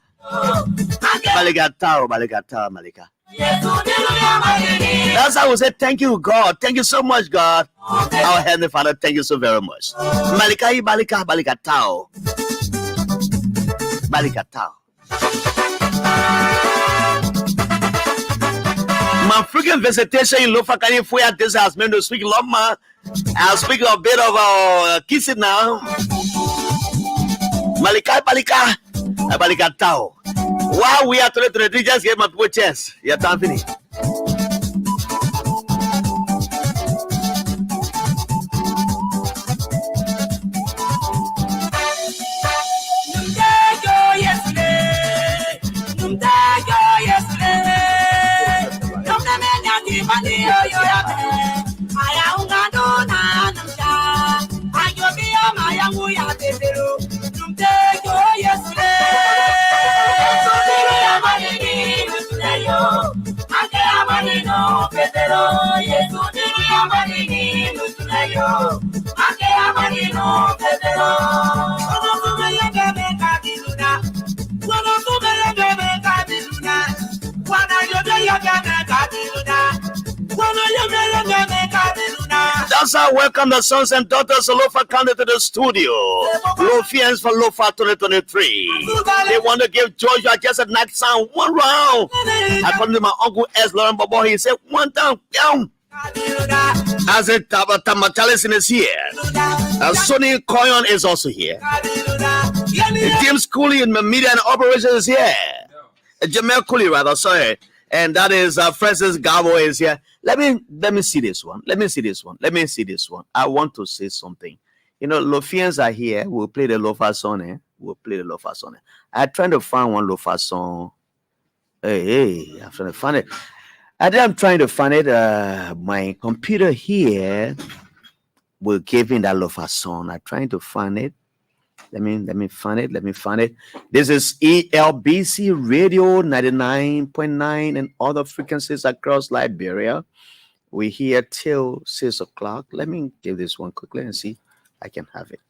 Malika Tao, Malika Tao, Malika. That's how we say thank you, God. Thank you so much, God. Our Heavenly Father, thank you so very much. Malika, hey, Malika, Malika Tao. Malika Tao. My freaking visitation in Lofa California this has been to speak Loma. I'll speak a bit of kissing now. Malika, Malika, Malika Tao. Wow, we are to the just give my poor chance. You're done finished. That's how welcome the sons and daughters of Lofa County to the studio. Lofians for Lofa 2023. They want to give Georgia just a nice sound one round. According to my uncle S. Lauren Bobo, he said one time. As a Tamatalis is here. Sonny Koyon is also here. James Cooley in media and operations is here. Jamel Cooley, rather, sorry. And that is Francis Gabo is here. Let me see this one. Let me see this one. I want to say something. You know, Lofians are here. We'll play the Lofa song. I'm trying to find one Lofa song. Hey, I'm trying to find it. I'm trying to find it. My computer here will give me that Lofa song. I'm trying to find it. Let me find it. This is ELBC Radio 99.9 and other frequencies across Liberia. We're here till 6 o'clock. Let me give this one quickly and see if I can have it.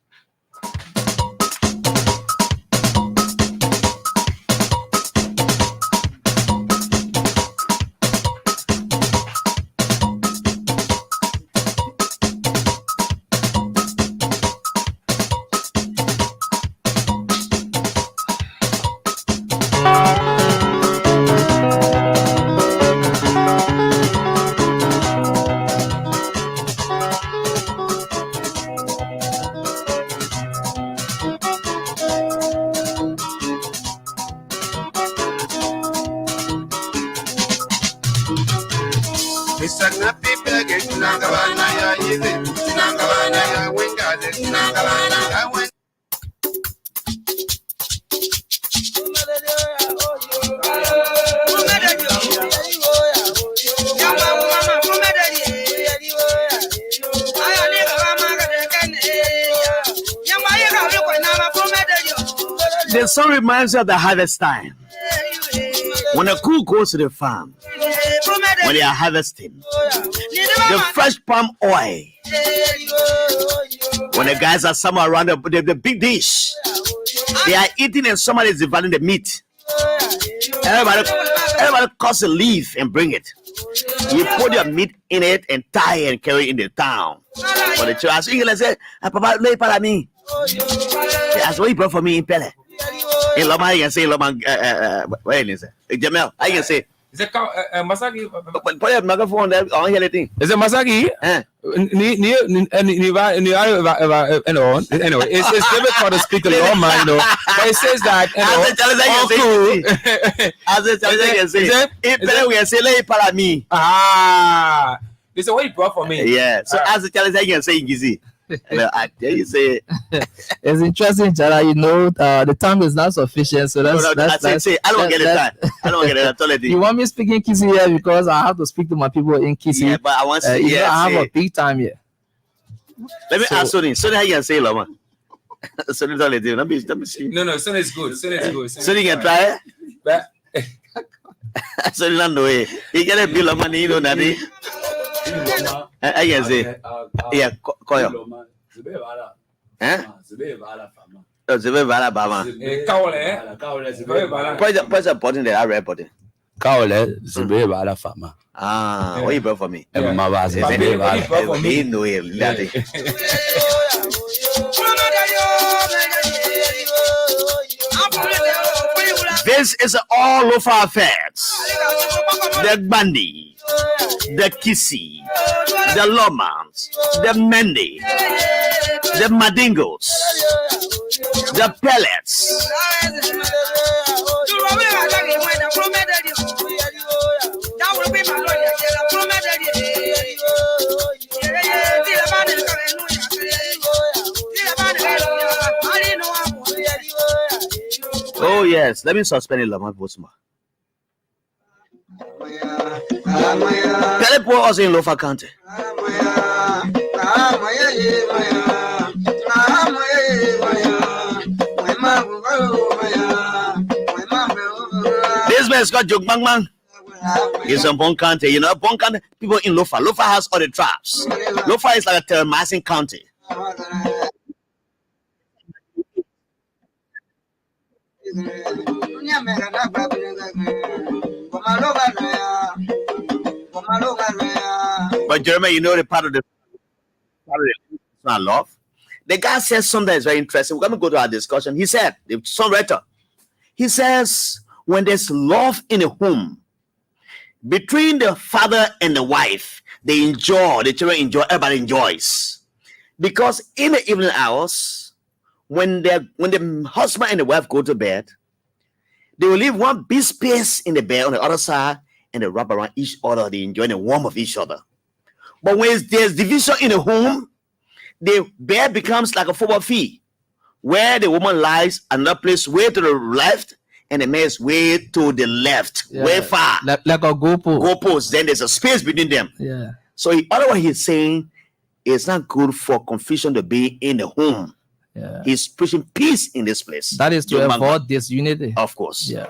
The song reminds you of the harvest time. When a cool goes to the farm, when they are harvesting, the fresh palm oil. When the guys are somewhere around the big dish, they are eating and somebody is dividing the meat. Everybody cuts a leaf and bring it. You put your meat in it and tie it and carry it in the town. For the church, you can say, Papa, lay para me. That's what you brought for me in Pele. In Loma, I can say, Loma, wait a second. Jamel, I can say. Is it Masaki? Put your microphone there on here. Is it Masaki? Anyway, it's difficult to speak a Loma, you know. But it says that, you know, Ah, this is what he brought for me. Yeah. So as the challenge, I can say Gizi. I tell you, say it's interesting, Jallah. You know, the time is not sufficient, so that's. I don't get the time. I don't get it. Totally. You want me speaking Kisi here because I have to speak to my people in Kisi. Yeah, but I want to. I have a big time here. Let me ask Sonny. Sonny, how you can say, Loma? Sonny, let me see. No, Sonny is good. Sonny can try it. Sonny, not know it. He can be Loma, you know, Daddy. I can say, yeah, Koyo. Zibe Vala Bama. What's the button that I read button? Kaole Zibe Vala Fama. Ah, what you brought for me? My was He knew him. This is all of our affairs. The Bandi, the Kisi, the Lomans, the Mendi, the Madingos, the Pellets. Oh yes, let me suspend it, Lamont Bosma. Telepo was in Lofa County. This man's got Joke Bang Bang. He's in Bon County. You know, Bon County, people in Lofa. Lofa has all the traps. Lofa is like a termacing county. But Jeremy, you know the part of the love. The guy says something that is very interesting. We're going to go to our discussion. He said, the songwriter, he says, when there's love in a home, between the father and the wife, they enjoy, the children enjoy, everybody enjoys. Because in the evening hours, when the husband and the wife go to bed, they will leave one big space in the bed on the other side, and they wrap around each other. They enjoy the warmth of each other. But when there's division in the home, the bed becomes like a football field, where the woman lies another place way to the left, and the man is way to the left, way far. Like a goalpost. Then there's a space between them. Yeah. So otherwise he's saying it's not good for confusion to be in the home. Yeah. He's pushing peace in this place. That is to avoid disunity. Of course. Yeah.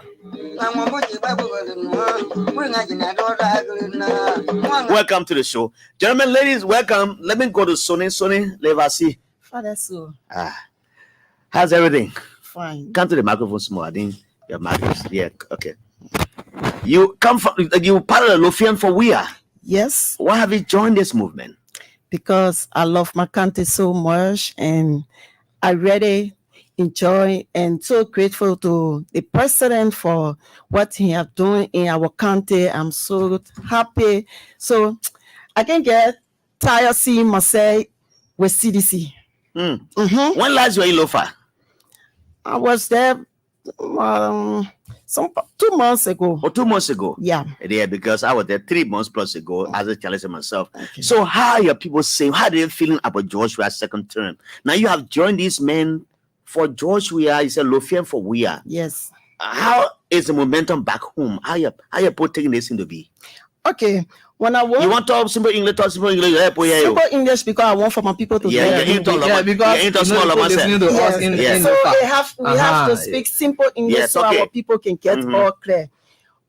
Welcome to the show. Gentlemen, ladies, welcome. Let me go to Sonny. Sonny, Levasi. Father, so. How's everything? Fine. Come to the microphone small. I think your microphone. Yeah, okay. You come from, you part of the Lofian for we are. Yes. Why have you joined this movement? Because I love my country so much, and I really enjoy and so grateful to the president for what he has done in our country. I'm so happy. So I can get tired seeing myself with CDC. Mm-hmm. When last were you in Lofa? I was there 2 months ago. Oh, 2 months ago? Yeah. Yeah, because I was there 3 months plus ago as a challenge myself. Okay. So how are your people saying, how are they feeling about George Weah's second term? Now you have joined these men for George Weah. It's a Lofian for Weah. Yes. How is the momentum back home? How you taking this into be? Okay. When I want, you want to talk simple English, simple English because I want for my people to because we have to speak simple English so our people can get all clear.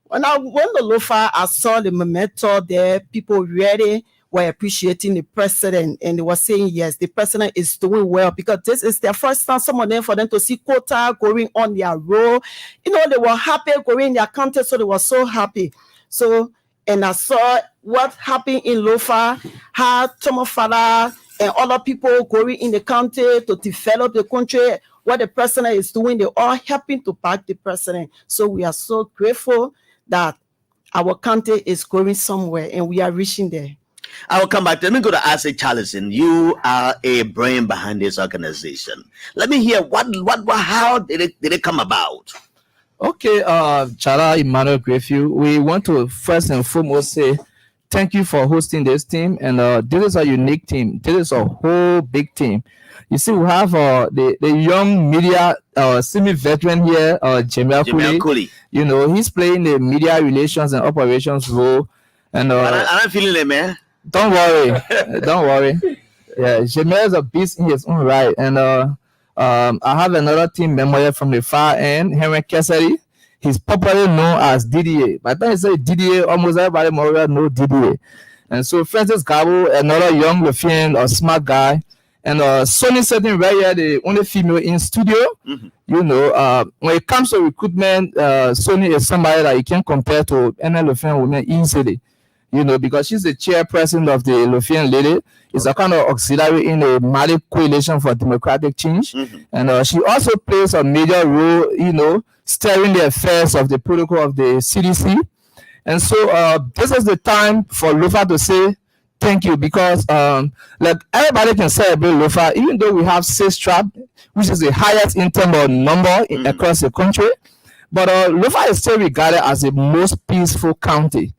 When the Lofa, I saw the momentum there, people really were appreciating the president, and they were saying yes, the president is doing well, because this is their first time, some of them, for them to see quota going on their road. You know, they were happy going in their country, so they were so happy. So, and I saw what happened in Lofa, how Tomo Father and other people going in the country to develop the country, what the president is doing, they're all helping to back the president. So we are so grateful that our country is going somewhere and we are reaching there. I will come back. Let me go to Asa Charlison. You are a brain behind this organization. Let me hear how did it come about? Okay, Jallah Emmanuel Grayfield, we want to first and foremost say thank you for hosting this team. And this is a unique team. This is a whole big team. You see, we have the young media semi-veteran here, Jamel Cooley. You know, he's playing the media relations and operations role. And I'm feeling it, man. Don't worry. Don't worry. Yeah, Jamel is a beast in his own right. And I have another team member from the far end, Henry Cassidy. He's popularly known as DDA. By the time I say DDA, almost everybody more knows DDA. And so Francis Gabo, another young Lothian, a smart guy, and Sonny sitting right here, the only female in studio. You know, when it comes to recruitment, Sonny is somebody that you can compare to any Lothian woman easily. You know, because she's the chairperson of the Lothian Lady. It's a kind of auxiliary in the Mali Coalition for Democratic Change. And she also plays a major role, you know, steering the affairs of the protocol of the CDC. And so this is the time for Lofa to say thank you, because like everybody can celebrate Lofa, even though we have 6 trap, which is the highest in terms of number across the country. But Lofa is still regarded as the most peaceful county.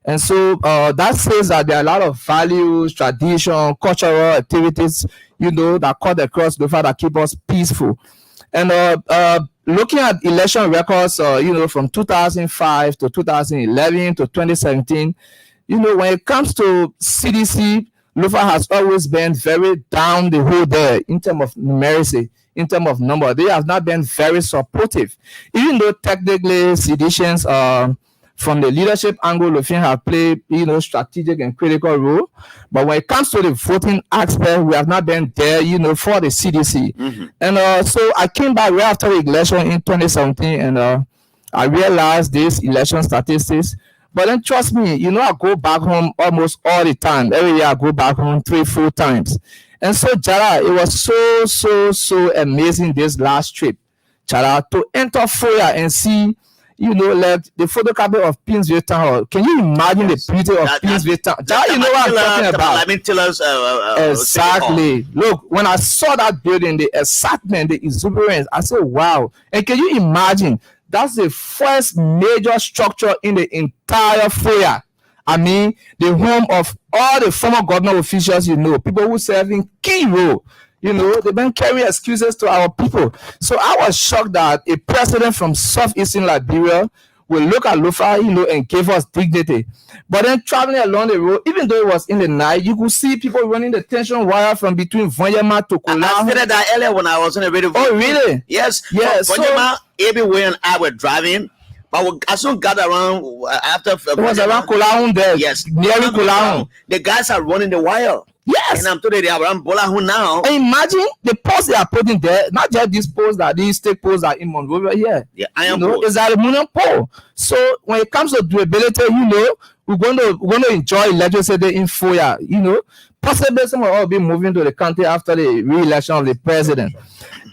And so that says that there are a lot of values, tradition, cultural activities, you know, that cut across Lofa that keep us peaceful. And looking at election records, you know, from 2005 to 2011 to 2017, you know, when it comes to CDC, Lofa has always been very down the road there in terms of numeracy, in terms of number. They have not been very supportive, even though technically seditions from the leadership angle, Lothian have played, you know, strategic and critical role. But when it comes to the voting aspect, we have not been there, you know, for the CDC. And so I came back right after the election in 2017, and I realized these election statistics. But then trust me, you know, I go back home almost all the time. Every year I go back home 3-4 times. And so, Jallah, it was so amazing this last trip, Jallah, to enter Foya and see, you know, like the photocopy of Pinsville Town Hall. Can you imagine the beauty of Pinsville Town? You know what I'm talking about? Let me tell us. Exactly. Look, when I saw that building, the excitement, the exuberance, I said, wow. And can you imagine? That's the first major structure in the entire Foya. I mean, the home of all the former government officials, you know, people who serve in key role. You know, they've been carrying excuses to our people. So I was shocked that a president from southeastern Liberia will look at Lofa, you know, and give us dignity. But then traveling along the road, even though it was in the night, you could see people running the tension wire from between Vanyama to Kola. I said that earlier when I was on the radio. Oh, really? Yes. Yes. Vanyama, everywhere and I were driving. But I soon got around after. It was around Kolahun there. Yes. Nearly Kolahun. The guys are running the wire. Yes. And I'm told they are around Bolahun now. And imagine the posts they are putting there, not just these posts that these state posts are in Monrovia here. Yeah, iron pole. It's an aluminum pole. So when it comes to durability, you know, we're going to enjoy electricity in Foya, you know. Possibly some will be moving to the country after the re-election of the president.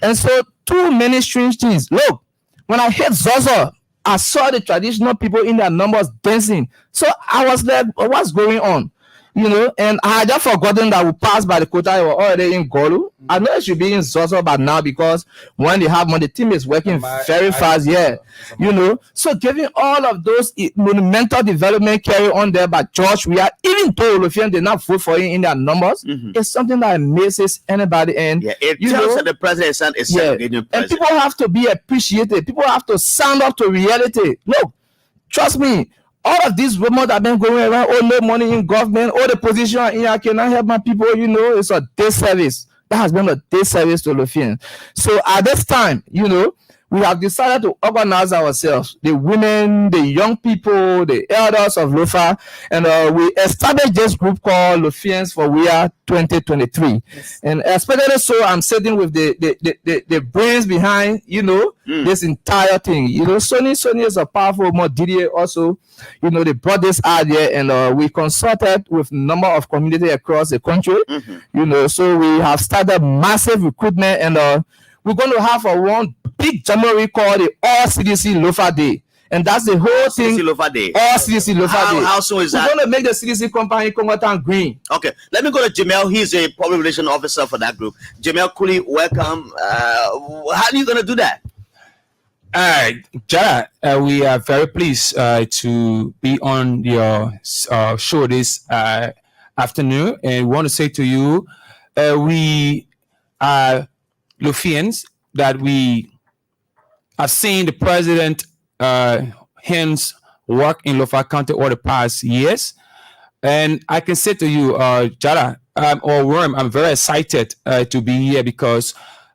And so too many strange things. Look, when I hit Zozo, I saw the traditional people in their numbers dancing. So I was like, what's going on? You know, and I had just forgotten that we passed by the quota. They were already in Golu. I know it should be in Zozo, but now because when they have money, the team is working very fast. Yeah, you know. So giving all of those monumental development carry on there by George, we are even though Lothian did not vote for him in their numbers, it's something that amazes anybody. And it tells that the president is and people have to be appreciated. People have to stand up to reality. Look, trust me. All of these rumors that have been going around, oh, no money in government, all the position in here, I cannot help my people, you know, it's a disservice. That has been a disservice to Lothian. So at this time, you know, we have decided to organize ourselves, the women, the young people, the elders of Lofa, and we established this group called Lothians for We Are 2023. Yes. And especially so, I'm sitting with the brains behind, you know, this entire thing. You know, Sony is a powerful more Didier also. You know, they brought this idea, and we consulted with a number of communities across the country. You know, so we have started massive recruitment, and we're going to have one big January called the All CDC Lofa Day. And that's the whole thing. CDC Lofa Day. All CDC Lofa Day. How soon is that? We're going to make the CDC company Congotan green. Okay. Let me go to Jamel. He's a public relations officer for that group. Jamel Cooley, welcome. How are you going to do that? Jallah, we are very pleased to be on your show this afternoon. And we want to say to you, we are Lothians that we have seen the president hands work in Lofa County over the past years. And I can say to you, Jallah, or Worm, I'm very excited to be here because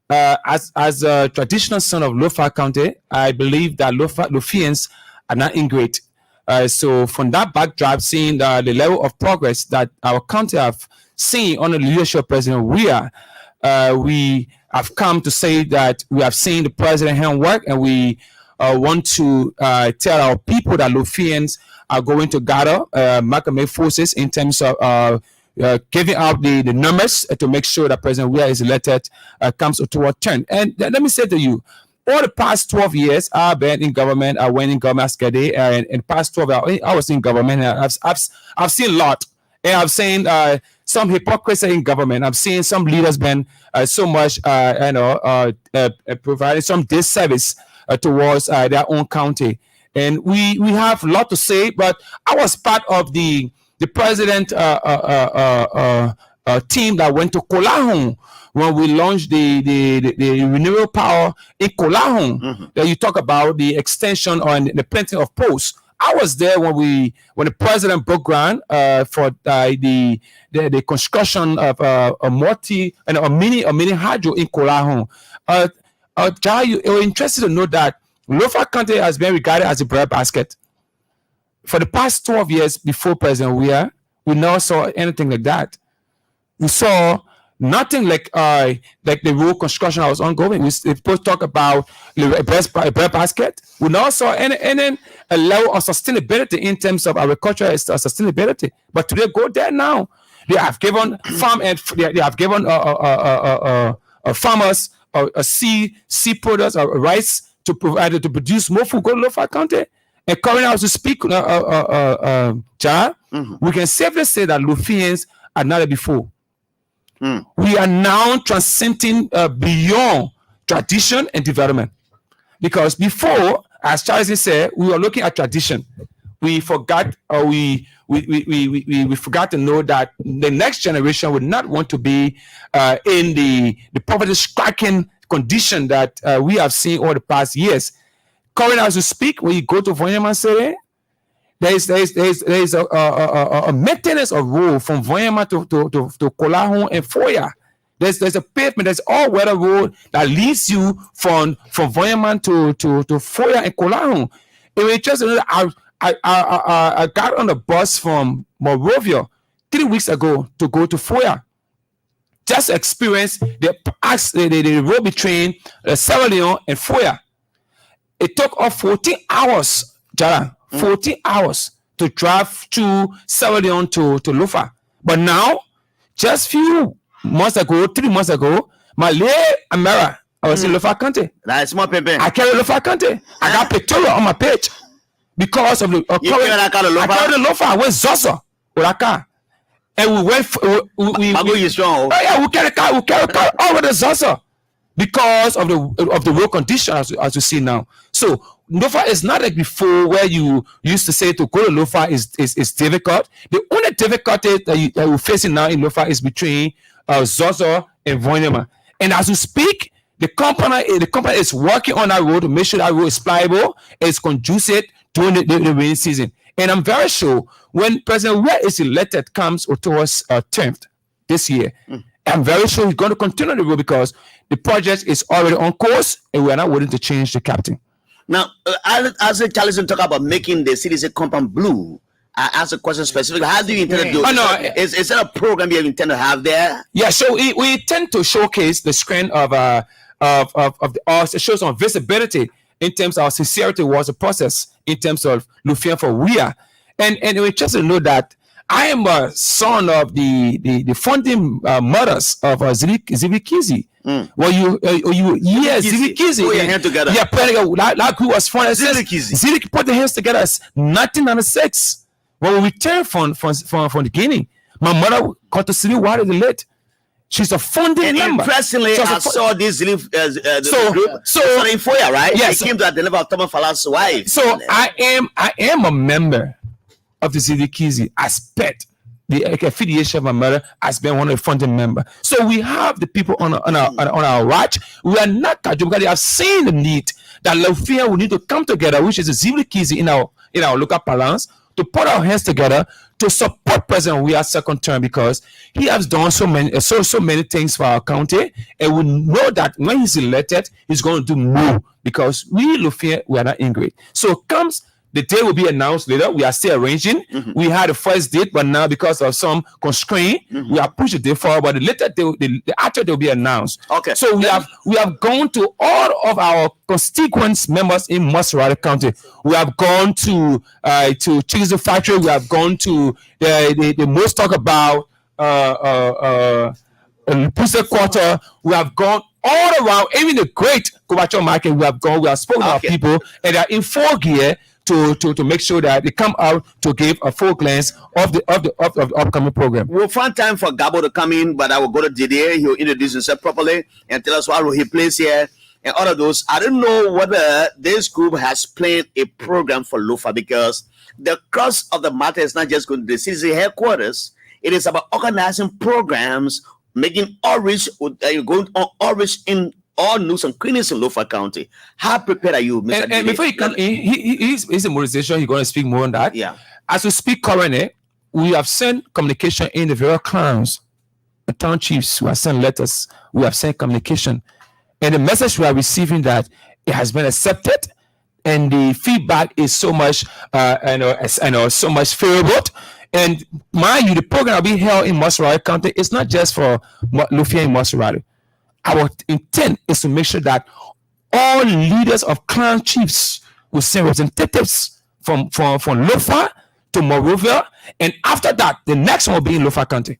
as a traditional son of Lofa County, I believe that Lothians are not ingrate. So from that backdrop, seeing the level of progress that our country have seen under the leadership of President Weah, we have come to say that we have seen the president handwork, and we want to tell our people that Lufians are going to gather Macamé forces in terms of giving out the numbers to make sure that President Weah is elected comes to a turn. And let me say to you, all the past 12 years, I've been in government. I went in government as Gade, and in the past 12 years, I was in government. I've seen a lot, and I've seen some hypocrisy in government. I've seen some leaders been so much, providing some disservice towards their own county. And we have a lot to say, but I was part of the president team that went to Kolahon when we launched the renewable power in Kolahon. That you talk about the extension or the planting of posts. I was there when the president broke ground for the construction of a mini hydro in Kolahon. You're interested to know that Lofa County has been regarded as a breadbasket. For the past 12 years before President Weah, we never saw anything like that. We saw nothing like the road construction that was ongoing. We both talk about a breadbasket. We never saw any a level of sustainability in terms of agricultural sustainability. But today, go there now. They have given they have given farmers seed products or rice to produce more food. Go to Lofa County. And currently, as we speak, we can safely say that Lufians are not before. We are now transcending beyond tradition and development. Because before, as Charles said, we were looking at tradition. We forgot, or we forgot to know that the next generation would not want to be in the poverty-stricken condition that we have seen over the past years. Currently, as we speak, when you go to Voyama City, there is a maintenance of road from Voyama to Kolahon and Foya. There's a pavement, there's all-weather road that leads you from Voyama to Foya and Kolahon. It was just I got on the bus from Monrovia 3 weeks ago to go to Foya. Just experience the road between Sierra Leone and Foya. It took us 14 hours, Jallah, 14 hours to drive to Sierra Leone to Lofa. But now, just 3 months ago, my late Amara, I was in Lofa County. That's my pepe. I carry Lofa County. I got pictorial on my page because of the I carried the Lofa. I went Zoso with a car. And we went. We carry car over the Zoso. Because of the road condition as you see now. So Lofa is not like before where you used to say to go to Lofa is difficult. The only difficulty that you're facing now in Lofa is between Zozo and Voinema. And as you speak, the company is working on that road to make sure that road is pliable, it's conducive during the rainy season. And I'm very sure when President Weah is elected comes towards 10th this year, I'm very sure he's going to continue the road because the project is already on course and we are not willing to change the captain. Now, as Charles talk about making the CDC compound blue, I asked a question specifically. How do you intend to do it? Is there a program you intend to have there? Yeah, so we tend to showcase the strength of it shows on visibility in terms of our sincerity was a process in terms of Lufian for Weah. And we just know that I am a son of the founding mothers of Zivikizi. Well, Zivikizi. Put your hands together. Yeah, like who was founded. Zivikizi put their hands together as 1996. When we returned from the Guinea, my mother got to see why they late. She's a founding member. Interestingly, I saw this group in Foya, right? Yes. They came to deliver Thomas Fala's wife. So I am a member of the Zivikizi aspect. The affiliation of my mother has been one of the founding members. So we have the people on our watch. We are not because they have seen the need that Lufia will need to come together, which is the Zivikizi in our local parlance, to put our hands together to support President Weah's second term because he has done so many things for our county, and we know that when he's elected, he's going to do more because we Lufia, we are not ingrate. So comes The date will be announced later. We are still arranging. We had the first date, but now because of some constraint, we have pushed the date forward. But the later the actual date will be announced. Okay. So we have gone to all of our constituents members in Maserati County. We have gone to Cheese Factory. We have gone to the most talk about Pussy Quarter. We have gone all around, even the great Kobacho market. We have gone. We have spoken to our people, and they are in full gear to make sure that they come out to give a full glance of the upcoming program. We'll find time for Gabo to come in, but I will go to Didier. He'll introduce himself properly and tell us what role he plays here and all of those. I don't know whether this group has planned a program for Lofa, because the crux of the matter is not just going to the city headquarters. It is about organizing programs, making outreach, going on outreach in all nooks and crannies in Lofa County. How prepared are you, Mr. And before he come in, he's a musician. He's going to speak more on that. Yeah. As we speak currently, we have sent communication in the various clans, the town chiefs who have sent letters. We have sent communication, and the message we are receiving that it has been accepted, and the feedback is so much, so much favorable. And mind you, the program will be held in Maserati County. It's not just for Lufia and Maserati. Our intent is to make sure that all leaders of clan chiefs will send representatives from Lofa to Monrovia, and after that, the next one will be in Lofa County.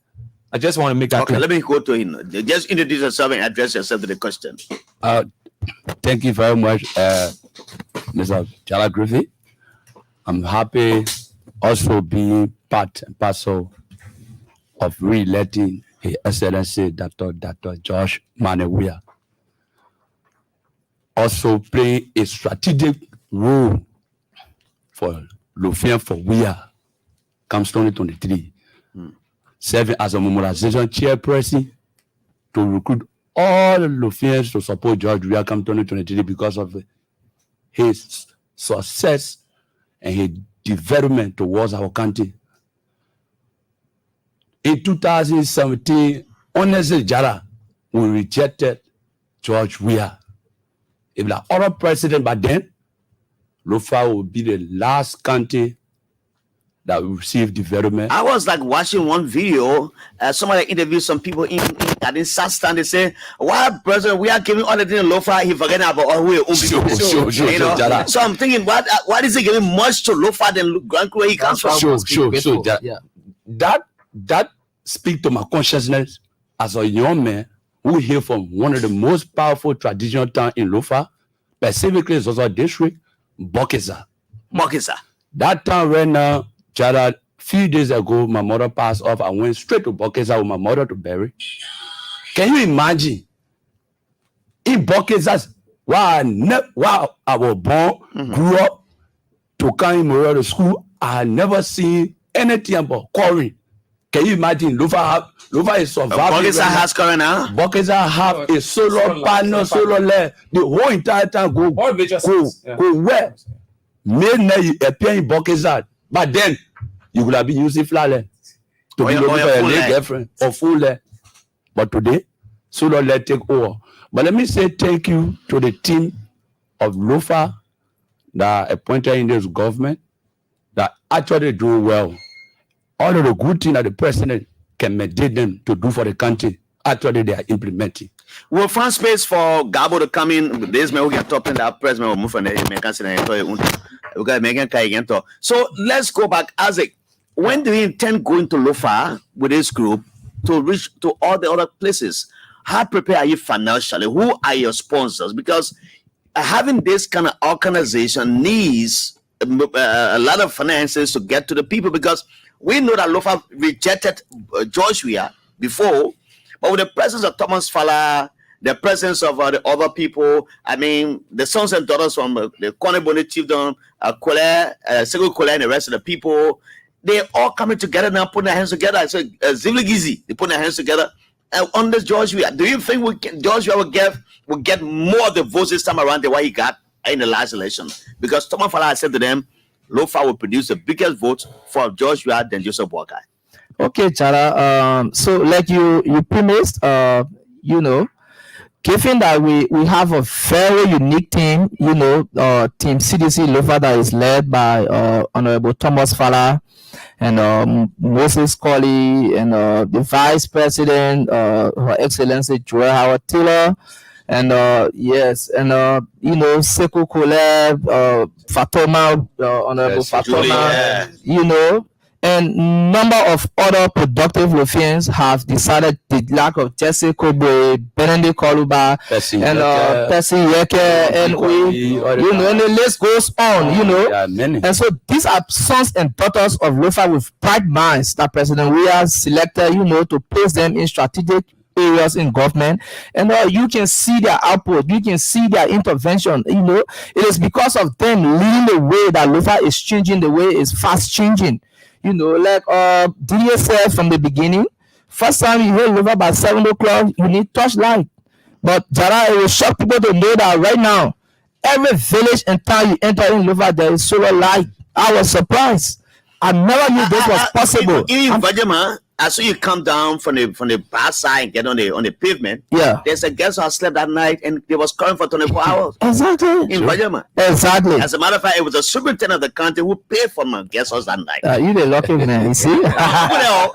I just want to make that clear. Let me go to him. Just introduce yourself and address yourself to the question. Thank you very much, Mr. Jallah Grayfield. I'm happy also being part and parcel of re-electing His Excellency Dr. Josh Manewia. Also playing a strategic role for Lufia for WIA comes 2023. Serving as a mobilization chairperson to recruit all Lufians to support George WIA come 2023 because of his success and his development towards our country. In 2017, honestly, Jallah, we rejected George WIA. If the other president by then, Lofa will be the last country that will receive development. I was like watching one video. Somebody interviewed some people in South Stand. They say, "Why, president, we are giving all the things to Lofa? He forgetting about all we own people." Sure, so I'm thinking, why is he giving much to Lofa than Grand where he comes from? Sure. That speak to my consciousness as a young man who hail from one of the most powerful traditional towns in Lofa, specifically is also a district, Bokesa. That town right now, Jallah, few days ago, my mother passed off. I went straight to Bokesa with my mother to bury. Can you imagine? In Bokesa, while I was born, grew up, to come in Memorial school, I had never seen anything about quarry. Can you imagine? Lofa is surviving. Bokesa has current now. Bokesa have a solar panel, solar LED. The whole entire time go where? May now you appear in Bokesa, but then you could have been using flower to be looking for a late girlfriend or full LED. But today, solar LED take over. But let me say thank you to the team of Lofa that appointed in this government that actually do well. All of the good things that the president can mandate them to do for the country, actually they are implementing. We'll find space for Gabo to come in. This man will get top in that president will move from the So let's go back. Isaac, when do you intend going to Lofa with this group to reach to all the other places? How prepared are you financially? Who are your sponsors? Because having this kind of organization needs a lot of finances to get to the people, because we know that Lofa rejected George WIA before, but with the presence of Thomas Fala, the presence of the other people, I mean, the sons and daughters from the Konebone chiefdom, Sego Kole, and the rest of the people, they all coming together now, putting their hands together. So Zivligizi, they put their hands together on this George WIA. Do you think George WIA will get more of the votes this time around than what he got in the last election? Because Thomas Fala said to them, Lofa will produce the biggest votes for George WIA than Joseph Boakai. Okay, Jallah. So like you premised, given that we have a very unique team, you know, Team CDC Lofa that is led by Honorable Thomas Fala and Moses Colley and the Vice President, Her Excellency Joel Howard Taylor, and yes, and you know, Sekou Koleb, Fatoma, Honorable Fatoma, you know. And number of other productive Lofians have decided the lack of Jesse Kobe, Benedict Koluba, and Percy Yeke, and we, you know, and the list goes on, you know. And so these are sons and daughters of Lofa with bright minds that President Weah selected, you know, to place them in strategic areas in government, and you can see their output, you can see their intervention. You know, it is because of them leading the way that Lofa is changing the way it's fast changing. You know, like Didier said from the beginning, first time you hear Lofa by 7 o'clock, you need touchlight. But Jallah, it will shock people to know that right now, every village and town you enter in Lofa, there is solar light. I was surprised. I never knew this was possible. As soon as you come down from the bar side and get on the pavement, yeah, there's a guest who slept that night and they was calling for 24 hours. Exactly. In Bajama. Exactly. As a matter of fact, it was the superintendent of the county who paid for my guest house that night. You the lucky man, you see? Yeah.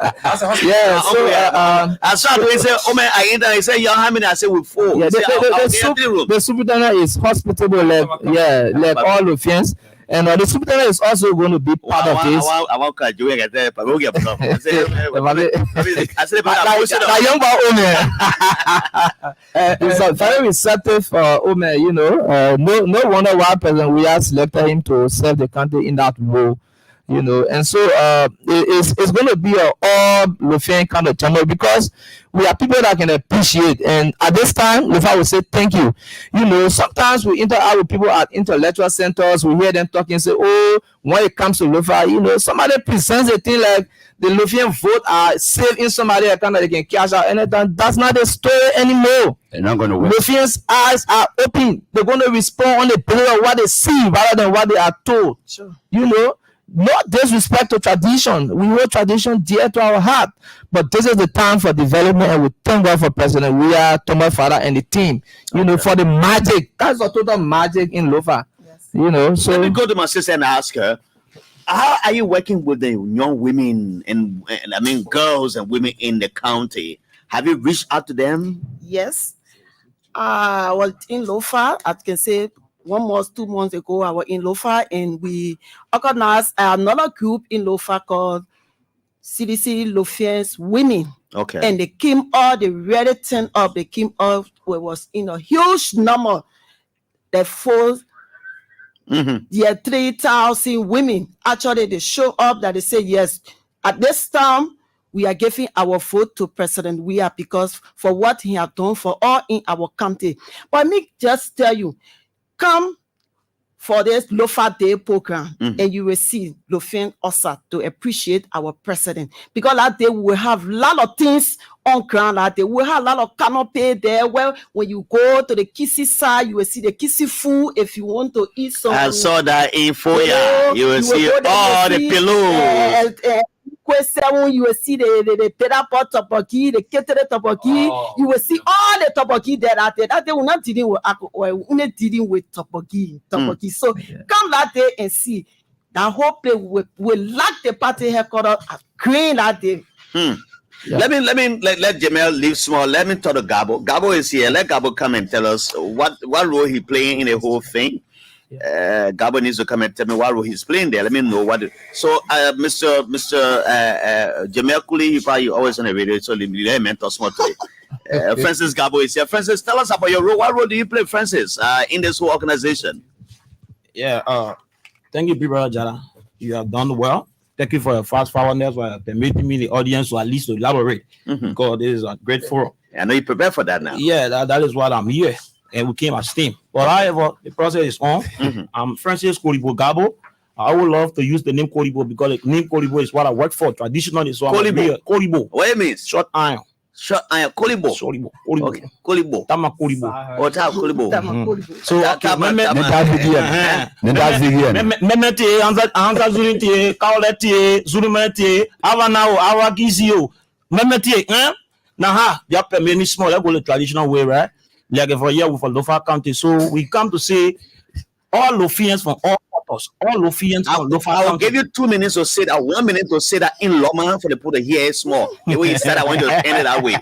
So I saw they say, "Oh man, I enter." He said, "You how many?" I said, "With 4." Yeah, the superintendent is hospitable, like all Lofians. And the superintendent is also going to be part of this. I want to do it. It's a very receptive Ome, you know. No wonder why President Weah selected him to serve the country in that role. You know, and so it's going to be an all Lofian kind of channel because we are people that can appreciate. And at this time, Lofa will say thank you. You know, sometimes we interact with people at intellectual centers. We hear them talking, say, "Oh, when it comes to Lofa, you know, somebody presents a thing like the Lofian vote are saving somebody account that they can cash out anything." That's not the story anymore. They're not going to win. Lofians' eyes are open. They're going to respond on the basis of what they see rather than what they are told. Sure. You know. Not disrespect to tradition. We hold tradition dear to our heart. But this is the time for development, and we thank God for President Weah, Thomas Father, and the team. You know, for the magic. That's the total magic in Lofa. Yes. You know, so let me go to my sister and ask her, how are you working with the young women and I mean girls and women in the county? Have you reached out to them? Yes. Well, in Lofa, I can say 1 month, 2 months ago, I was in Lofa and we organized another group in Lofa called CDC Lofians Women. Okay. And they came all, they really turned up. They came up, it was in a huge number. They full, 3,000 women. Actually, they show up that they say, yes, at this time, we are giving our vote to President Weah because for what he has done for all in our county. But me just tell you, come for this Lofa Day program and you will see Lofian Osa to appreciate our president. Because that day we will have a lot of things on ground. That day we will have a lot of canopy there. Well, when you go to the Kisi side, you will see the Kisi food if you want to eat some. I saw that info, yeah. You will see all the pillows. You will see the pedapot topoki, the ketere topoki. You will see all the topoki that are there. That day we're not dealing with alcohol, we're not dealing with topoki. So come that day and see. That whole place will lack the party headquarters green that day. Yeah. Let Jamel leave small. Let me talk to Gabo. Gabo is here. Let Gabo come and tell us what role he playing in the whole thing. Gabo needs to come and tell me what role he's playing there. Let me know what. So, Mr. Jamel Kuli, you probably always on the radio, so let me mentor small today. Francis Gabo is here. Francis, tell us about your role. What role do you play, Francis, in this whole organization? Yeah, thank you, people, Jallah. You have done well. Thank you for your fast forwardness for permitting me the audience to at least to elaborate because this is a great forum. I know you prepared for that now. Yeah, that is what I'm here. And we came as team. But however, the process is on. I'm Francis Kolibo Gabo. I would love to use the name Kolibo because the name Kolibo is what I work for traditionally. So Kolibo. What it means? Short iron. Short iron. Kolibo. Okay. Kolibo. Tama Kolibo. Or Tama Kolibo. So Memete, Anza Zuliti, Kauleti, Zulumeti, Avanao, Awagizio. Memete, Naha, Yap, many small, I go the traditional way, right? like for a year with a Lofa County. So we come to say all Lofians from all quarters, all Lofians from Lofa County. I will give you 2 minutes to say that, 1 minute to say that in Loma for the people to hear it small. The way you said, I want you to end it that way.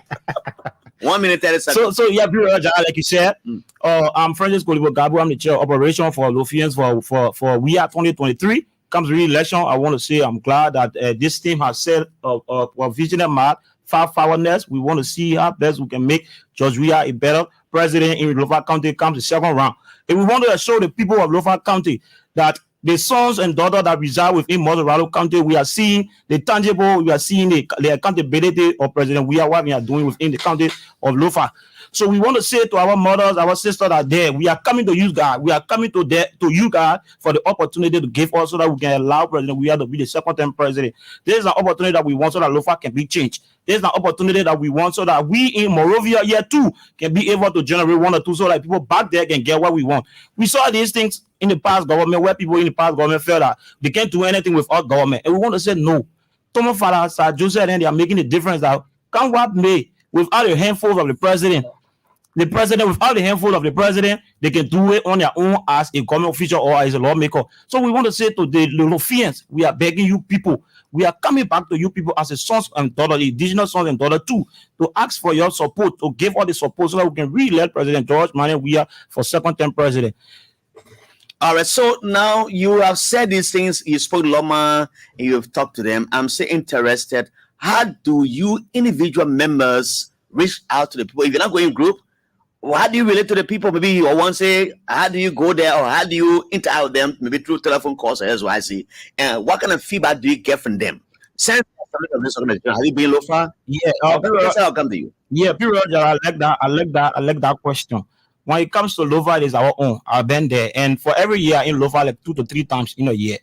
1 minute 30 seconds. So yeah, like you said, I'm Francis Kolibo Gabo. I'm the chair of operation for Lofians for we are 2023. Comes re-election. I want to say I'm glad that this team has set a visionary mark, forwardness. We want to see how best we can make George Weah a better president in Lofa County. Comes the second round. And we want to show the people of Lofa County that the sons and daughters that reside within Morado County, we are seeing the tangible, we are seeing the accountability of President Weah, what we are doing within the county of Lofa. So we want to say to our mothers, our sisters that are there, we are coming to you, God. We are coming to you, God, for the opportunity to give us so that we can allow President Weah to be the second-term president. This is an opportunity that we want so that Lofa can be changed. This is an opportunity that we want so that we in Morovia here too can be able to generate 1 or 2 so that people back there can get what we want. We saw these things in the past government where people in the past government felt that they can't do anything without government. And we want to say no. Tomo Farah, Sir Joseph, and they are making a difference that come what may without a handful of the president. The president, without the handful of the president, they can do it on their own as a government official or as a lawmaker. So we want to say to the Lofians, we are begging you people, we are coming back to you people as a sons and daughter, the indigenous sons and daughter too, to ask for your support, to give all the support so that we can re-elect President George Manneh Weah for second-term president. All right, so now you have said these things, you spoke Loma, and you have talked to them. I'm so interested. How do you individual members reach out to the people? If you're not going group, how do you relate to the people? Maybe you want to say, how do you go there or how do you interact with them? Maybe through telephone calls or SYC. And what kind of feedback do you get from them? Have you been Lofa? Yeah, I'll come to you. Yeah, period. I like that question. When it comes to Lofa, it is our own. I've been there. And for every year in Lofa, like 2 to 3 times in a year.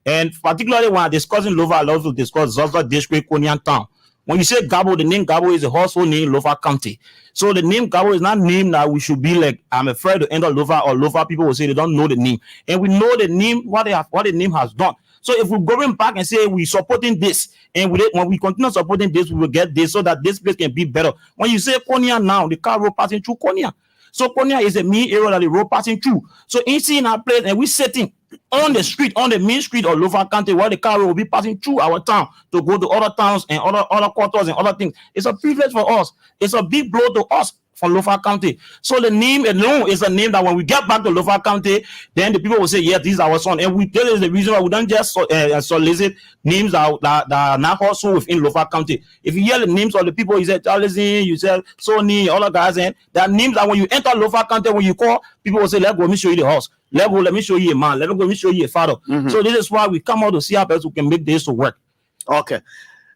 And particularly when I'm discussing Lofa, I love to discuss Zaza District, Konian Town. When you say Gabo, the name Gabo is a household name in Lofa County. So the name Gabo is not named that we should be like, I'm afraid to enter Lofa, or Lofa people will say they don't know the name. And we know the name, what the name has done. So if we're going back and say we're supporting this, and when we continue supporting this, we will get this so that this place can be better. When you say Konya now, the car road passing through Konya. So Konya is a main area that the road passing through. So in our place, and we're sitting on the street, on the main street of Lofa County, where the car will be passing through our town to go to other towns and other quarters and other things. It's a privilege for us. It's a big blow to us from Lofa County. So the name alone is a name that when we get back to Lofa County, then the people will say, yeah, this is our son. And we tell us the reason why we don't just solicit names that are not also within Lofa County. If you hear the names of the people, you say Charles, you say Sony, all the guys, and there are names that when you enter Lofa County, when you call, people will say, let me show you the house. Let me show you a man. Let me show you a father. Mm-hmm. So this is why we come out to see how best we can make this to work. Okay.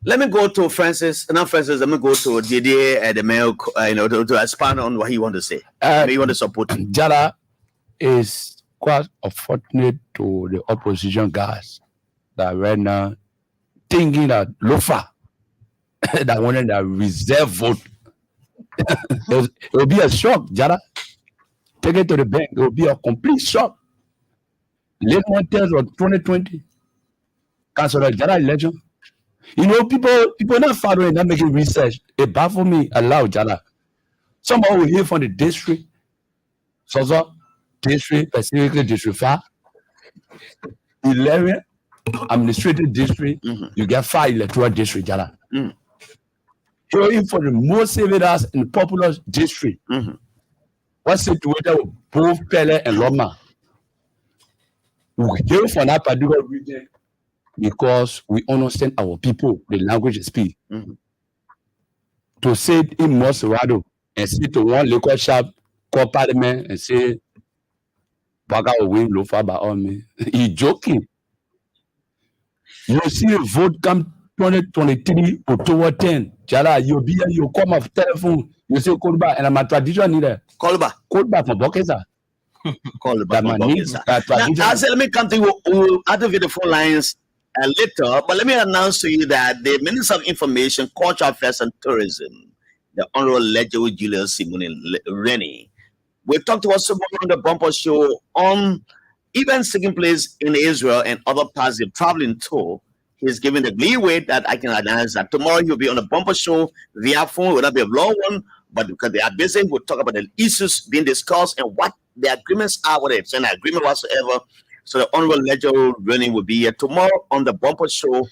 Let me go to Francis. Not Francis. Let me go to Didier and the mail. To expand on what he want to say. You want to support. Jallah is quite unfortunate to the opposition guys that right now thinking that Lofa that wanted that reserve vote. It will be a shock, Jallah. Take it to the bank. It will be a complete shock. Late Montez of 2020, cancel the Jallah election. You know, people not following, not making research. It baffles me. Allow Jallah. Someone will hear from the district, so district, specifically district 5, 11 administrative district. Mm-hmm. You get 5 electoral district, Jallah. Mm-hmm. Showing for the most civilized and popular district. Mm-hmm. What's situated with both Pele and Loma? We hear from that particular region because we understand our people, the language they speak. Mm-hmm. To say in Morado and say to one local shop, call parliament and say, Baga will win Lofa by all me. He's joking. You see a vote come 2023 October 10. Jallah, you'll be here, you come off telephone, you say Kolba, and I'm a tradition leader. Kolba from Bokesa. Kolba from Bokesa. Now, let me come to you. We'll activate the phone lines later, but let me announce to you that the Minister of Information, Culture Affairs and Tourism, the Honorable Lejo Julius Simone Rennie, will talk to us about on the bumper show on events taking place in Israel and other parts of traveling tour. He's given the leeway that I can announce that tomorrow he'll be on a bumper show via phone, whether it be a long one but because they are busy, we'll talk about the issues being discussed and what the agreements are, whether it's an agreement whatsoever. So the Honorable Ledger Running will be here tomorrow on the Bumper Show.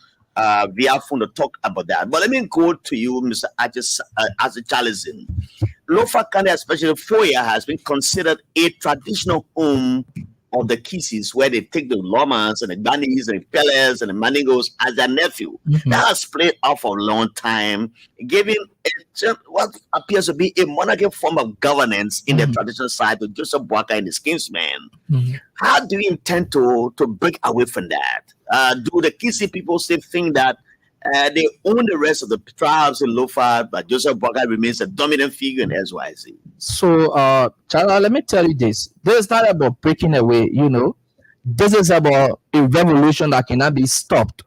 We have fun to talk about that. But let me go to you, Mr. Ajay. Lofa County, especially Foya, has been considered a traditional home of the Kisses, where they take the Lomas and the Ghanis and the Pellers and the Maningos as their nephew. That has played out for a long time, giving what appears to be a monarchical form of governance in the traditional side to Joseph Boaka and his kinsmen. How do you intend to break away from that? Do the Kisi people still think that they own the rest of the tribes in Lofa, but Joseph Boaka remains a dominant figure in SYZ? So, Jallah, let me tell you this. This is not about breaking away, This is about a revolution that cannot be stopped.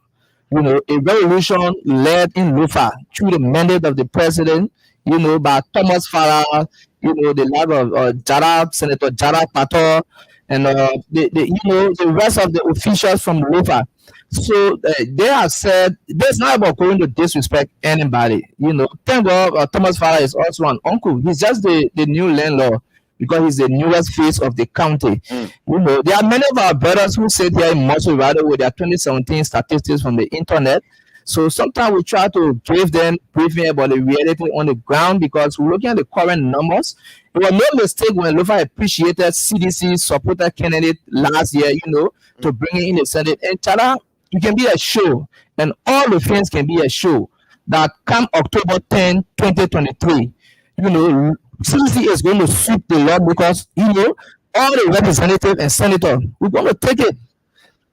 A revolution led in Lofa through the mandate of the president, by Thomas Farah, the life of Senator Jallah Pato, and the rest of the officials from Lofa. So they have said this not about going to disrespect anybody. Thank God Thomas Farah is also an uncle. He's just the new landlord because he's the newest face of the county. There are many of our brothers who sit here in Mosul rather with their 2017 statistics from the internet. So sometimes we try to give them briefing about the reality on the ground because we're looking at the current numbers. It was no mistake when Lofa appreciated CDC supported candidate last year, to bring in the Senate. And Jallah, it can be a show, and all the things can be a show that come October 10, 2023, CDC is going to sweep the lot because, all the representatives and senators, we're going to take it.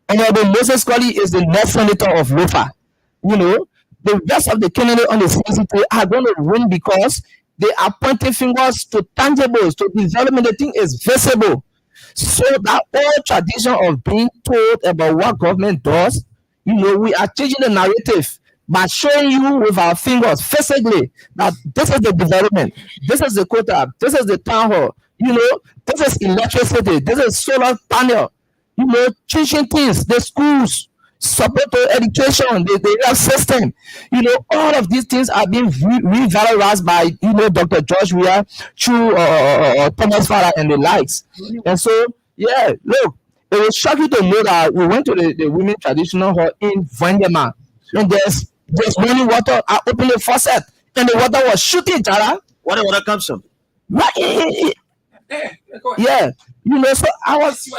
And Moses Colley is the next senator of Lofa. The rest of the candidates on the CDC are going to win because they are pointing fingers to tangibles, to development. The thing is visible. So that old tradition of being told about what government does, we are changing the narrative by showing you with our fingers physically that this is the development, this is the quota, this is the town hall, this is electricity, this is solar panel, changing things, the schools, support to education, the health system, all of these things are being revalorized by, Dr. George Weah through Thomas Farah and the likes. And so, yeah, look, it was shocking to know that we went to the women traditional hall in Vanyama, and there's running water. I opened the faucet, and the water was shooting, Jallah. Where the water comes from? Yeah, so I was, so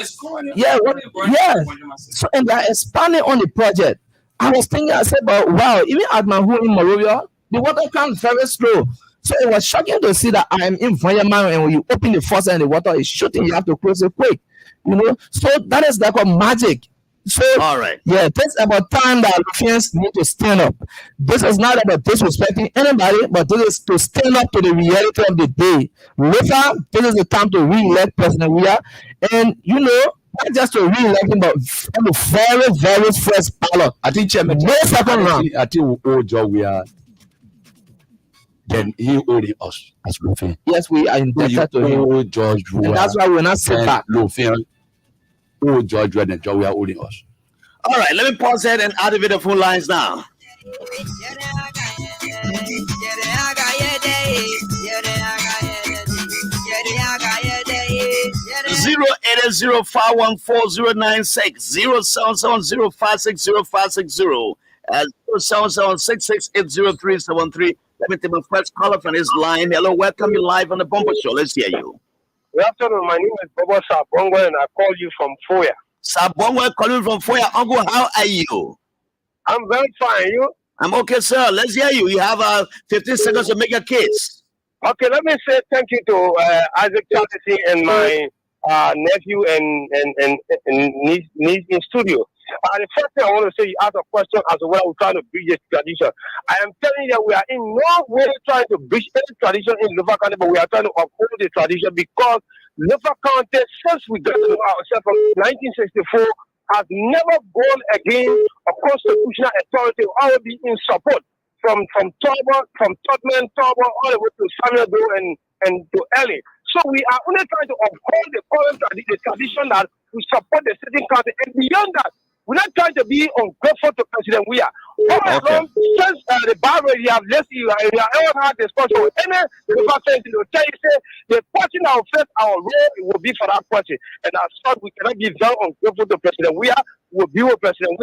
and they're expanding on the project. I was thinking, I said, but wow, even at my home in Morovia, the water comes very slow. So it was shocking to see that I'm in Vanyama, and when you open the faucet and the water is shooting, you have to close it quick. So that is like a magic. So, all right. Yeah, it's about time that Lufians need to stand up. This is not about disrespecting anybody, but this is to stand up to the reality of the day. Lofa, this is the time to re-elect President Weah. And, not just to re-elect him, but on the very, very first ballot. I think, Chairman, no second round. I think old George Weah, then he owed us as Lufian. Yes, we are indebted to him. Old George Weah. And that's why we're not sit back. Lufian. Oh, George and George, we are holding us. All right, let me pause it and activate the phone lines now. 080514096 0770560 0776680380373. Let me take my first caller from this line. Hello, welcome you live on the Bumper Show. Let's hear you. Good afternoon. My name is Bobo Sabongo, and I call you from Foya. Sabongo, calling from Foya. Uncle, how are you? I'm very fine. You? I'm okay, sir. Let's hear you. You have 15 seconds to make your case. Okay, let me say thank you to Isaac Charity and my nephew and niece in studio. The first thing I want to say, you asked a question as to whether we're trying to bridge this tradition. I am telling you that we are in no way trying to bridge any tradition in Lofa County, but we are trying to uphold the tradition because Lofa County, since we got to know ourselves from 1964, has never gone against a constitutional authority or be in support from Totman, Turbo, all the way to Samuel Doe and to Ellie. So we are only trying to uphold the current tradition that we support the sitting county, and beyond that, we're not trying to be ungrateful to President Weah. Okay. Since the barber you have listened, you have ever had discussion with any Lofa person, they will tell you, say, the person that will face our role will be for that person. And as such, we cannot be very ungrateful to President. Will be with President.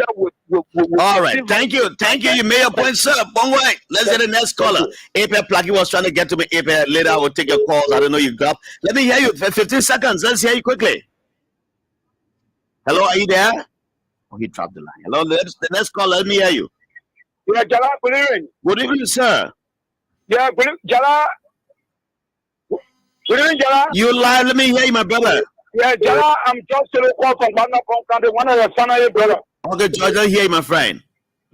All right. Thank you. You made your point, sir. Bongwai. Let's get the next caller. Ape Plucky was trying to get to me. Ape, later I will take your calls. I don't know you got. Let me hear you for 15 seconds. Let's hear you quickly. Hello, are you there? Oh, he dropped the line. Hello, the next caller. Let me hear you. Yeah, Jallah, good evening. Good evening, sir. Yeah, good evening, Jallah. Good evening, Jallah. You live. Let me hear you, my brother. Yeah, Jallah, I'm just a call from Ghana, one of the family brother. Okay, George, I hear you, my friend.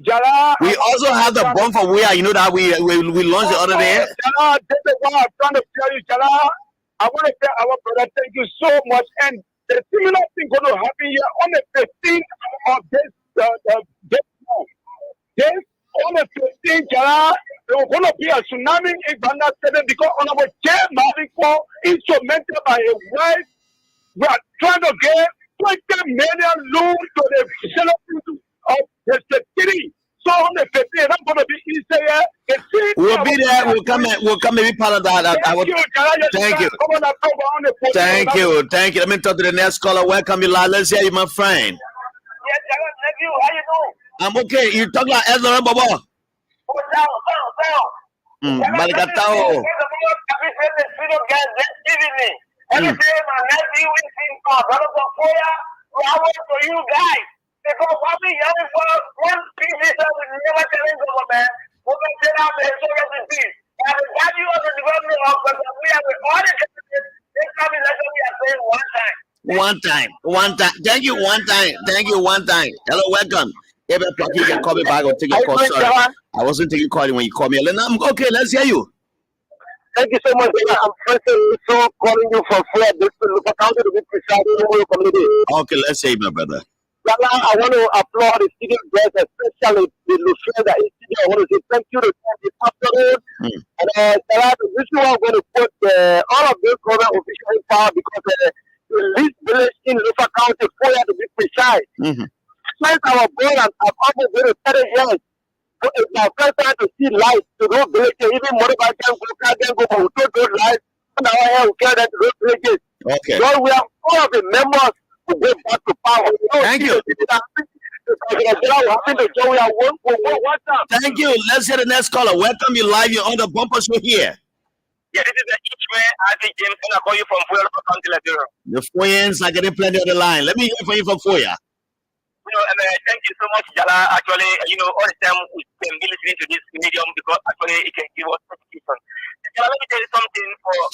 Jallah, we also have the bomb for where you know that we launched the other day. Jallah, this is what I'm trying to tell you, Jallah. I want to tell our brother, thank you so much. And the similar thing going to happen here on the 15th of this month. On the 15th, Jallah, there was going to be a tsunami in Ghana 7 because on our chair, Mariko, instrumented by a wife. We are trying to get 20 million loans to the citizens of the city. So on the 15th, I'm going to be easier. We'll be there. We'll come and be part of that. Thank you. Thank you. Let me talk to the next caller. Welcome you, live. Let's hear you, my friend. Yeah, thank you. How you doing? I'm okay. You talk like Ezra, Baba. Malikatao. Every day my nephew is in brother Foya, I work for you guys. Because I've been yelling for one piece that we never telling government. We're going to send out the historical peace. And the value of the development of we have with all the candidates, this time election we are saying one time. Thank you, one time. Hello, welcome. If you can call me back or take your call. Sorry. I wasn't taking calling when you called me. Okay, let's hear you. Thank you so much. I'm first calling you for Fred. This is the county to be precise in your community. Okay, let's say, my brother. I want to applaud the student guests, especially the Luciana Institute. I want to say thank you to this afternoon. And this is why I'm going to put all of this government officials in power because the least village in Lufa County, Foya to be precise. Since our board has almost been 30 years. So it's my first time to see light to those villages, even motorbike can go, but we don't light. And our hair will carry that to those villages. Okay. So we are all of the members to go back to power. Thank you. Thank you. Let's hear the next caller. Welcome you live. You're on the bumper show here. Yeah, this is the Eachman. I think James and I call you from Foya County, Liberia. The Foyans are getting plenty on the line. Let me hear from you from Foya. Thank you so much, Jallah. Actually, all the time we can be listening to this medium because actually it can give us education. Jallah, let me tell you something.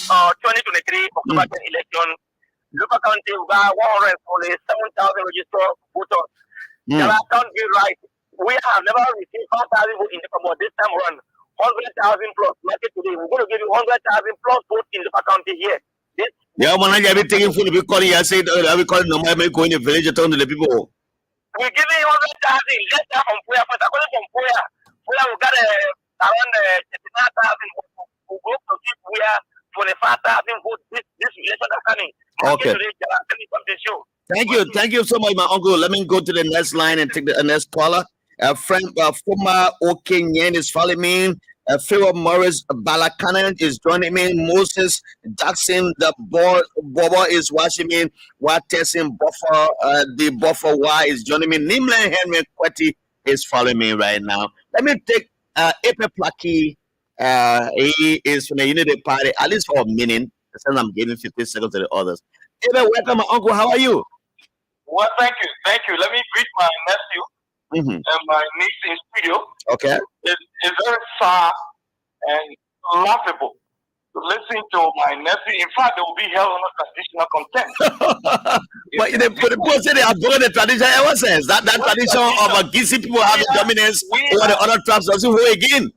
For 2023 October 10 election, Lupa County we got 147,000 registered voters. Jallah, can't be right. We have never received 5,000 votes in the but this time around 100,000 plus. Market today, we're going to give you 100,000 plus votes in Lupa County here. Yeah, when I be taking food, we calling. I said, I will call no matter going to the village to the people. We're giving 100,000 less than from Foya, but according from Foya, we got around 39,000 who go to give Foya 25,000 votes this election that's coming. Okay. Thank you so much, my uncle. Let me go to the next line and take the next caller. Frank Fuma Okenyen is following me. Philip Morris Balakanan is joining me. Moses Jackson, the Bobo is watching me. Watson Buffer, the Buffer Y is joining me. Nimlan Henry Kweti is following me right now. Let me take Epe Plaki. He is from the Unity Party, at least for a minute. Since I'm giving 15 seconds to the others. Epe, welcome, my uncle. How are you? Well, thank you. Let me greet my nephew. And my niece in studio. Okay. It's very sad and laughable to listen to my nephew. In fact, they will be held under traditional contempt. But the people say they are doing the tradition ever since. That tradition of a Gisi people having dominance over the other tribes doesn't hold again.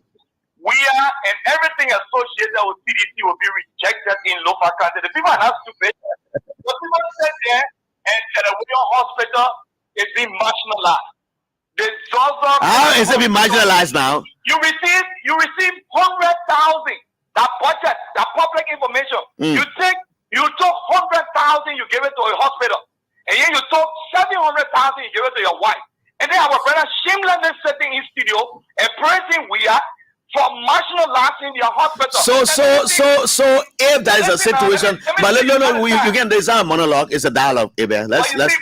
We are, and everything associated with CDC will be rejected in local country. The people are not stupid. The people said there, and the William Hospital is being marginalized. How is it being marginalized now? You receive 100,000. That budget, that public information. You took 100,000, you give it to a hospital, and then you took 700,000, you give it to your wife, And then our brother shamelessly sitting in studio and praising we are for marginalizing their hospital. So if there is a situation, but no, you can. There's not a monologue. It's a dialogue, Abel. No. Let's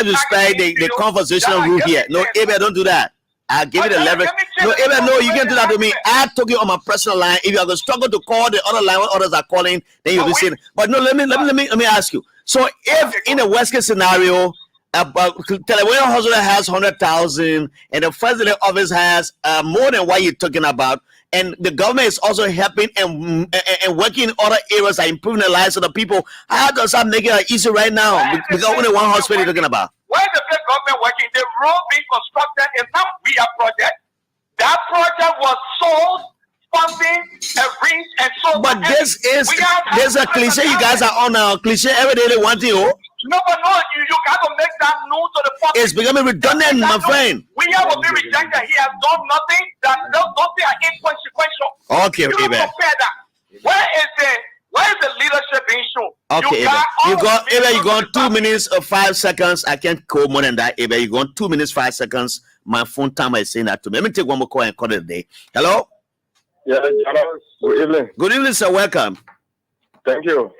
respect the conversational rule here. No, Abel, don't do that. I'll give you the leverage. No, Abel, no, you can't do that to me. I took you on my personal line. If you are going to struggle to call the other line when others are calling, then you'll be saying. But no, let me ask you. So if in a worst case scenario, television hospital has 100,000 and the president office has more than what you're talking about, and the government is also helping and working in other areas and improving the lives of the people, how does that make it easy right now? Because only one hospital you're talking about. Where is the government working? The road being constructed is not we a project. That project was sold, funding, and reached, and sold. But there's a cliche. You guys are on a cliche every day. They want you. No, but no, you got to make that known to the public. It's becoming redundant, my friend. We have to be rejected. He has done nothing. That nothing are inconsequential. Okay, you okay, man. Compare that. Where is the leadership being shown? Okay, you got 2 minutes or 5 seconds. I can't call more than that, Abel. You got 2 minutes, 5 seconds. My phone timer is saying that to me. Let me take one more call and call it a day. Hello? Yeah, good evening. Good evening, sir. Welcome. Thank you.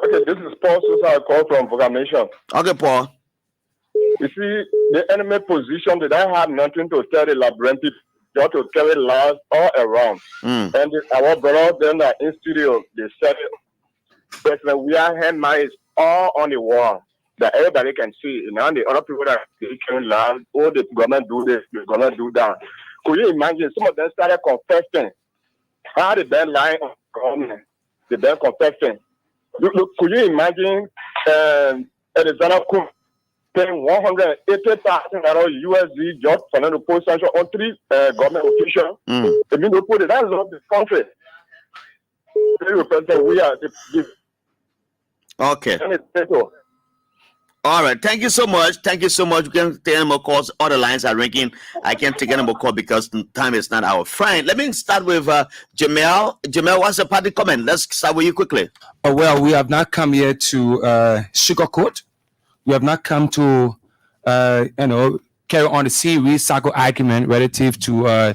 Okay, this is Paul Sosa. I call from Proclamation. Okay, Paul. You see, the enemy position, they don't have nothing to tell the Labyrinth people. They have to carry lies all around. And our brother then in studio, they said, President, we are hand mice all on the wall that everybody can see. And now the other people that they carry lies, oh, the government do this, the government do that. Could you imagine some of them started confessing how they been lying on government? They been confessing. Look, could you imagine Arizona paying $180,000 USD just for them to put sanction on 3 government officials? They mean to put it. That's not the country. We are okay. All right. Thank you so much. Thank you so much. We can take any more calls. All the lines are ringing. I can't take any more calls because time is not our friend. Let me start with Jamel. Jamel, what's the party comment? Let's start with you quickly. Oh, well, we have not come here to sugarcoat. We have not come to, carry on the series cycle argument relative to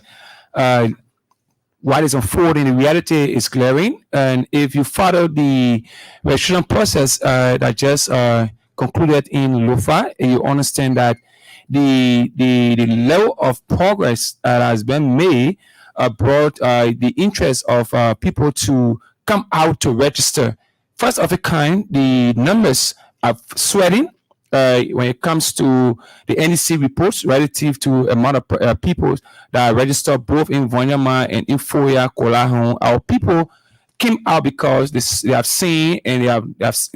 what is unfolding. The reality is glaring. And if you follow the registration process that just concluded in Lofa, you understand that the level of progress that has been made brought the interest of people to come out to register. First of a kind, the numbers are swelling when it comes to the NEC reports relative to amount of people that are registered both in Vonyama and in Foya, Kolahon. Our people came out because they have seen and they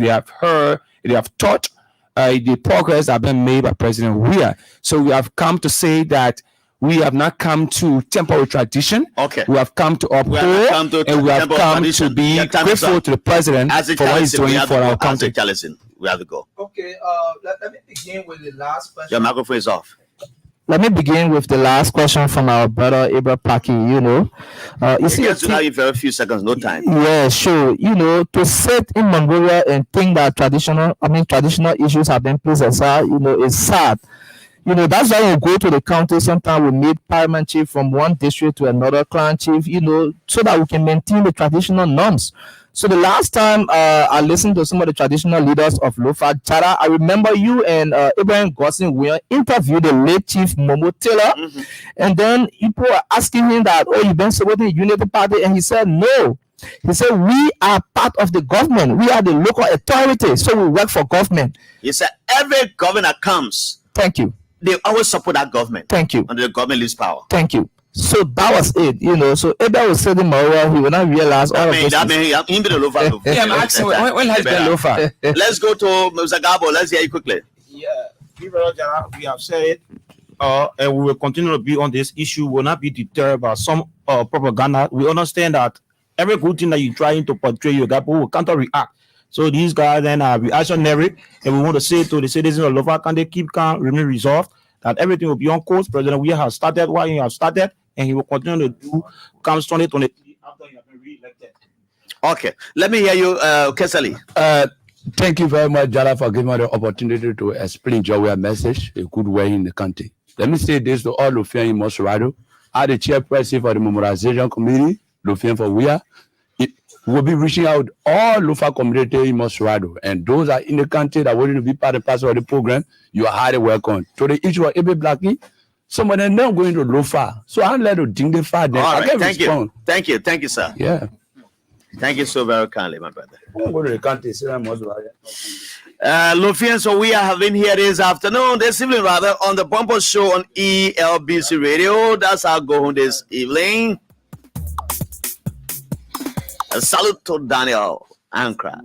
have heard, they have taught the progress that have been made by President Weah. So we have come to say that we have not come to temper with tradition. Okay. We have come to uphold and we have come to be grateful to the president for what he's doing for our country. We have to go. Okay, let me begin with the last question. Your microphone is off. Let me begin with the last question from our brother Ibra Paki. You see, to now in very few seconds, no time. Yeah, sure. To sit in Mongolia and think that traditional issues have been placed aside, is sad. That's why we go to the county. Sometimes we meet paramount chief from one district to another clan chief, so that we can maintain the traditional norms. So the last time I listened to some of the traditional leaders of Lofa, Jara, I remember you and Ibrahim Gossin, we interviewed the late chief Momo Taylor. And then people were asking him that, you've been supporting the Unity Party. And he said, no. He said, we are part of the government. We are the local authority. So we work for government. He said, every governor comes. Thank you. They always support that government. Thank you. Under the government lose power. Thank you. So that was it, So Eda was saying Maria, he will not realize all of this. Yeah, I'm asking, when has been Lofa? Let's go to Mr. Gabo. Let's hear you quickly. Yeah, we have said it, and we will continue to be on this issue. We will not be deterred by some propaganda. We understand that every good thing that you're trying to portray, your Gabo will counter-react. So these guys then are reactionary, and we want to say to the citizens of Lofa, can they keep calm, remain resolved, that everything will be on course. President Weah has started what he has started, and he will continue to do comes 2023 after he has been re-elected. Okay, let me hear you, Kesali. Thank you very much, Jallah, for giving me the opportunity to explain your message, a good way in the country. Let me say this to all Lufian in Mosrado. I'm the chairperson for the Memorization Committee, Lufian for We Are. We'll be reaching out all Lufa community in Mosrado, and those are in the country that want to be part and parcel of the program. You are highly welcome. To the issue of Ebe Blackie, some of them now going to Lufa, so I'm let to ding the far. All right, thank you, sir. Yeah. Thank you so very kindly, my brother. Go to the country, Lufian, so we are having here this evening rather, on the Bumper Show on ELBC Radio. That's our go home this evening. A salute to Daniel Ankra.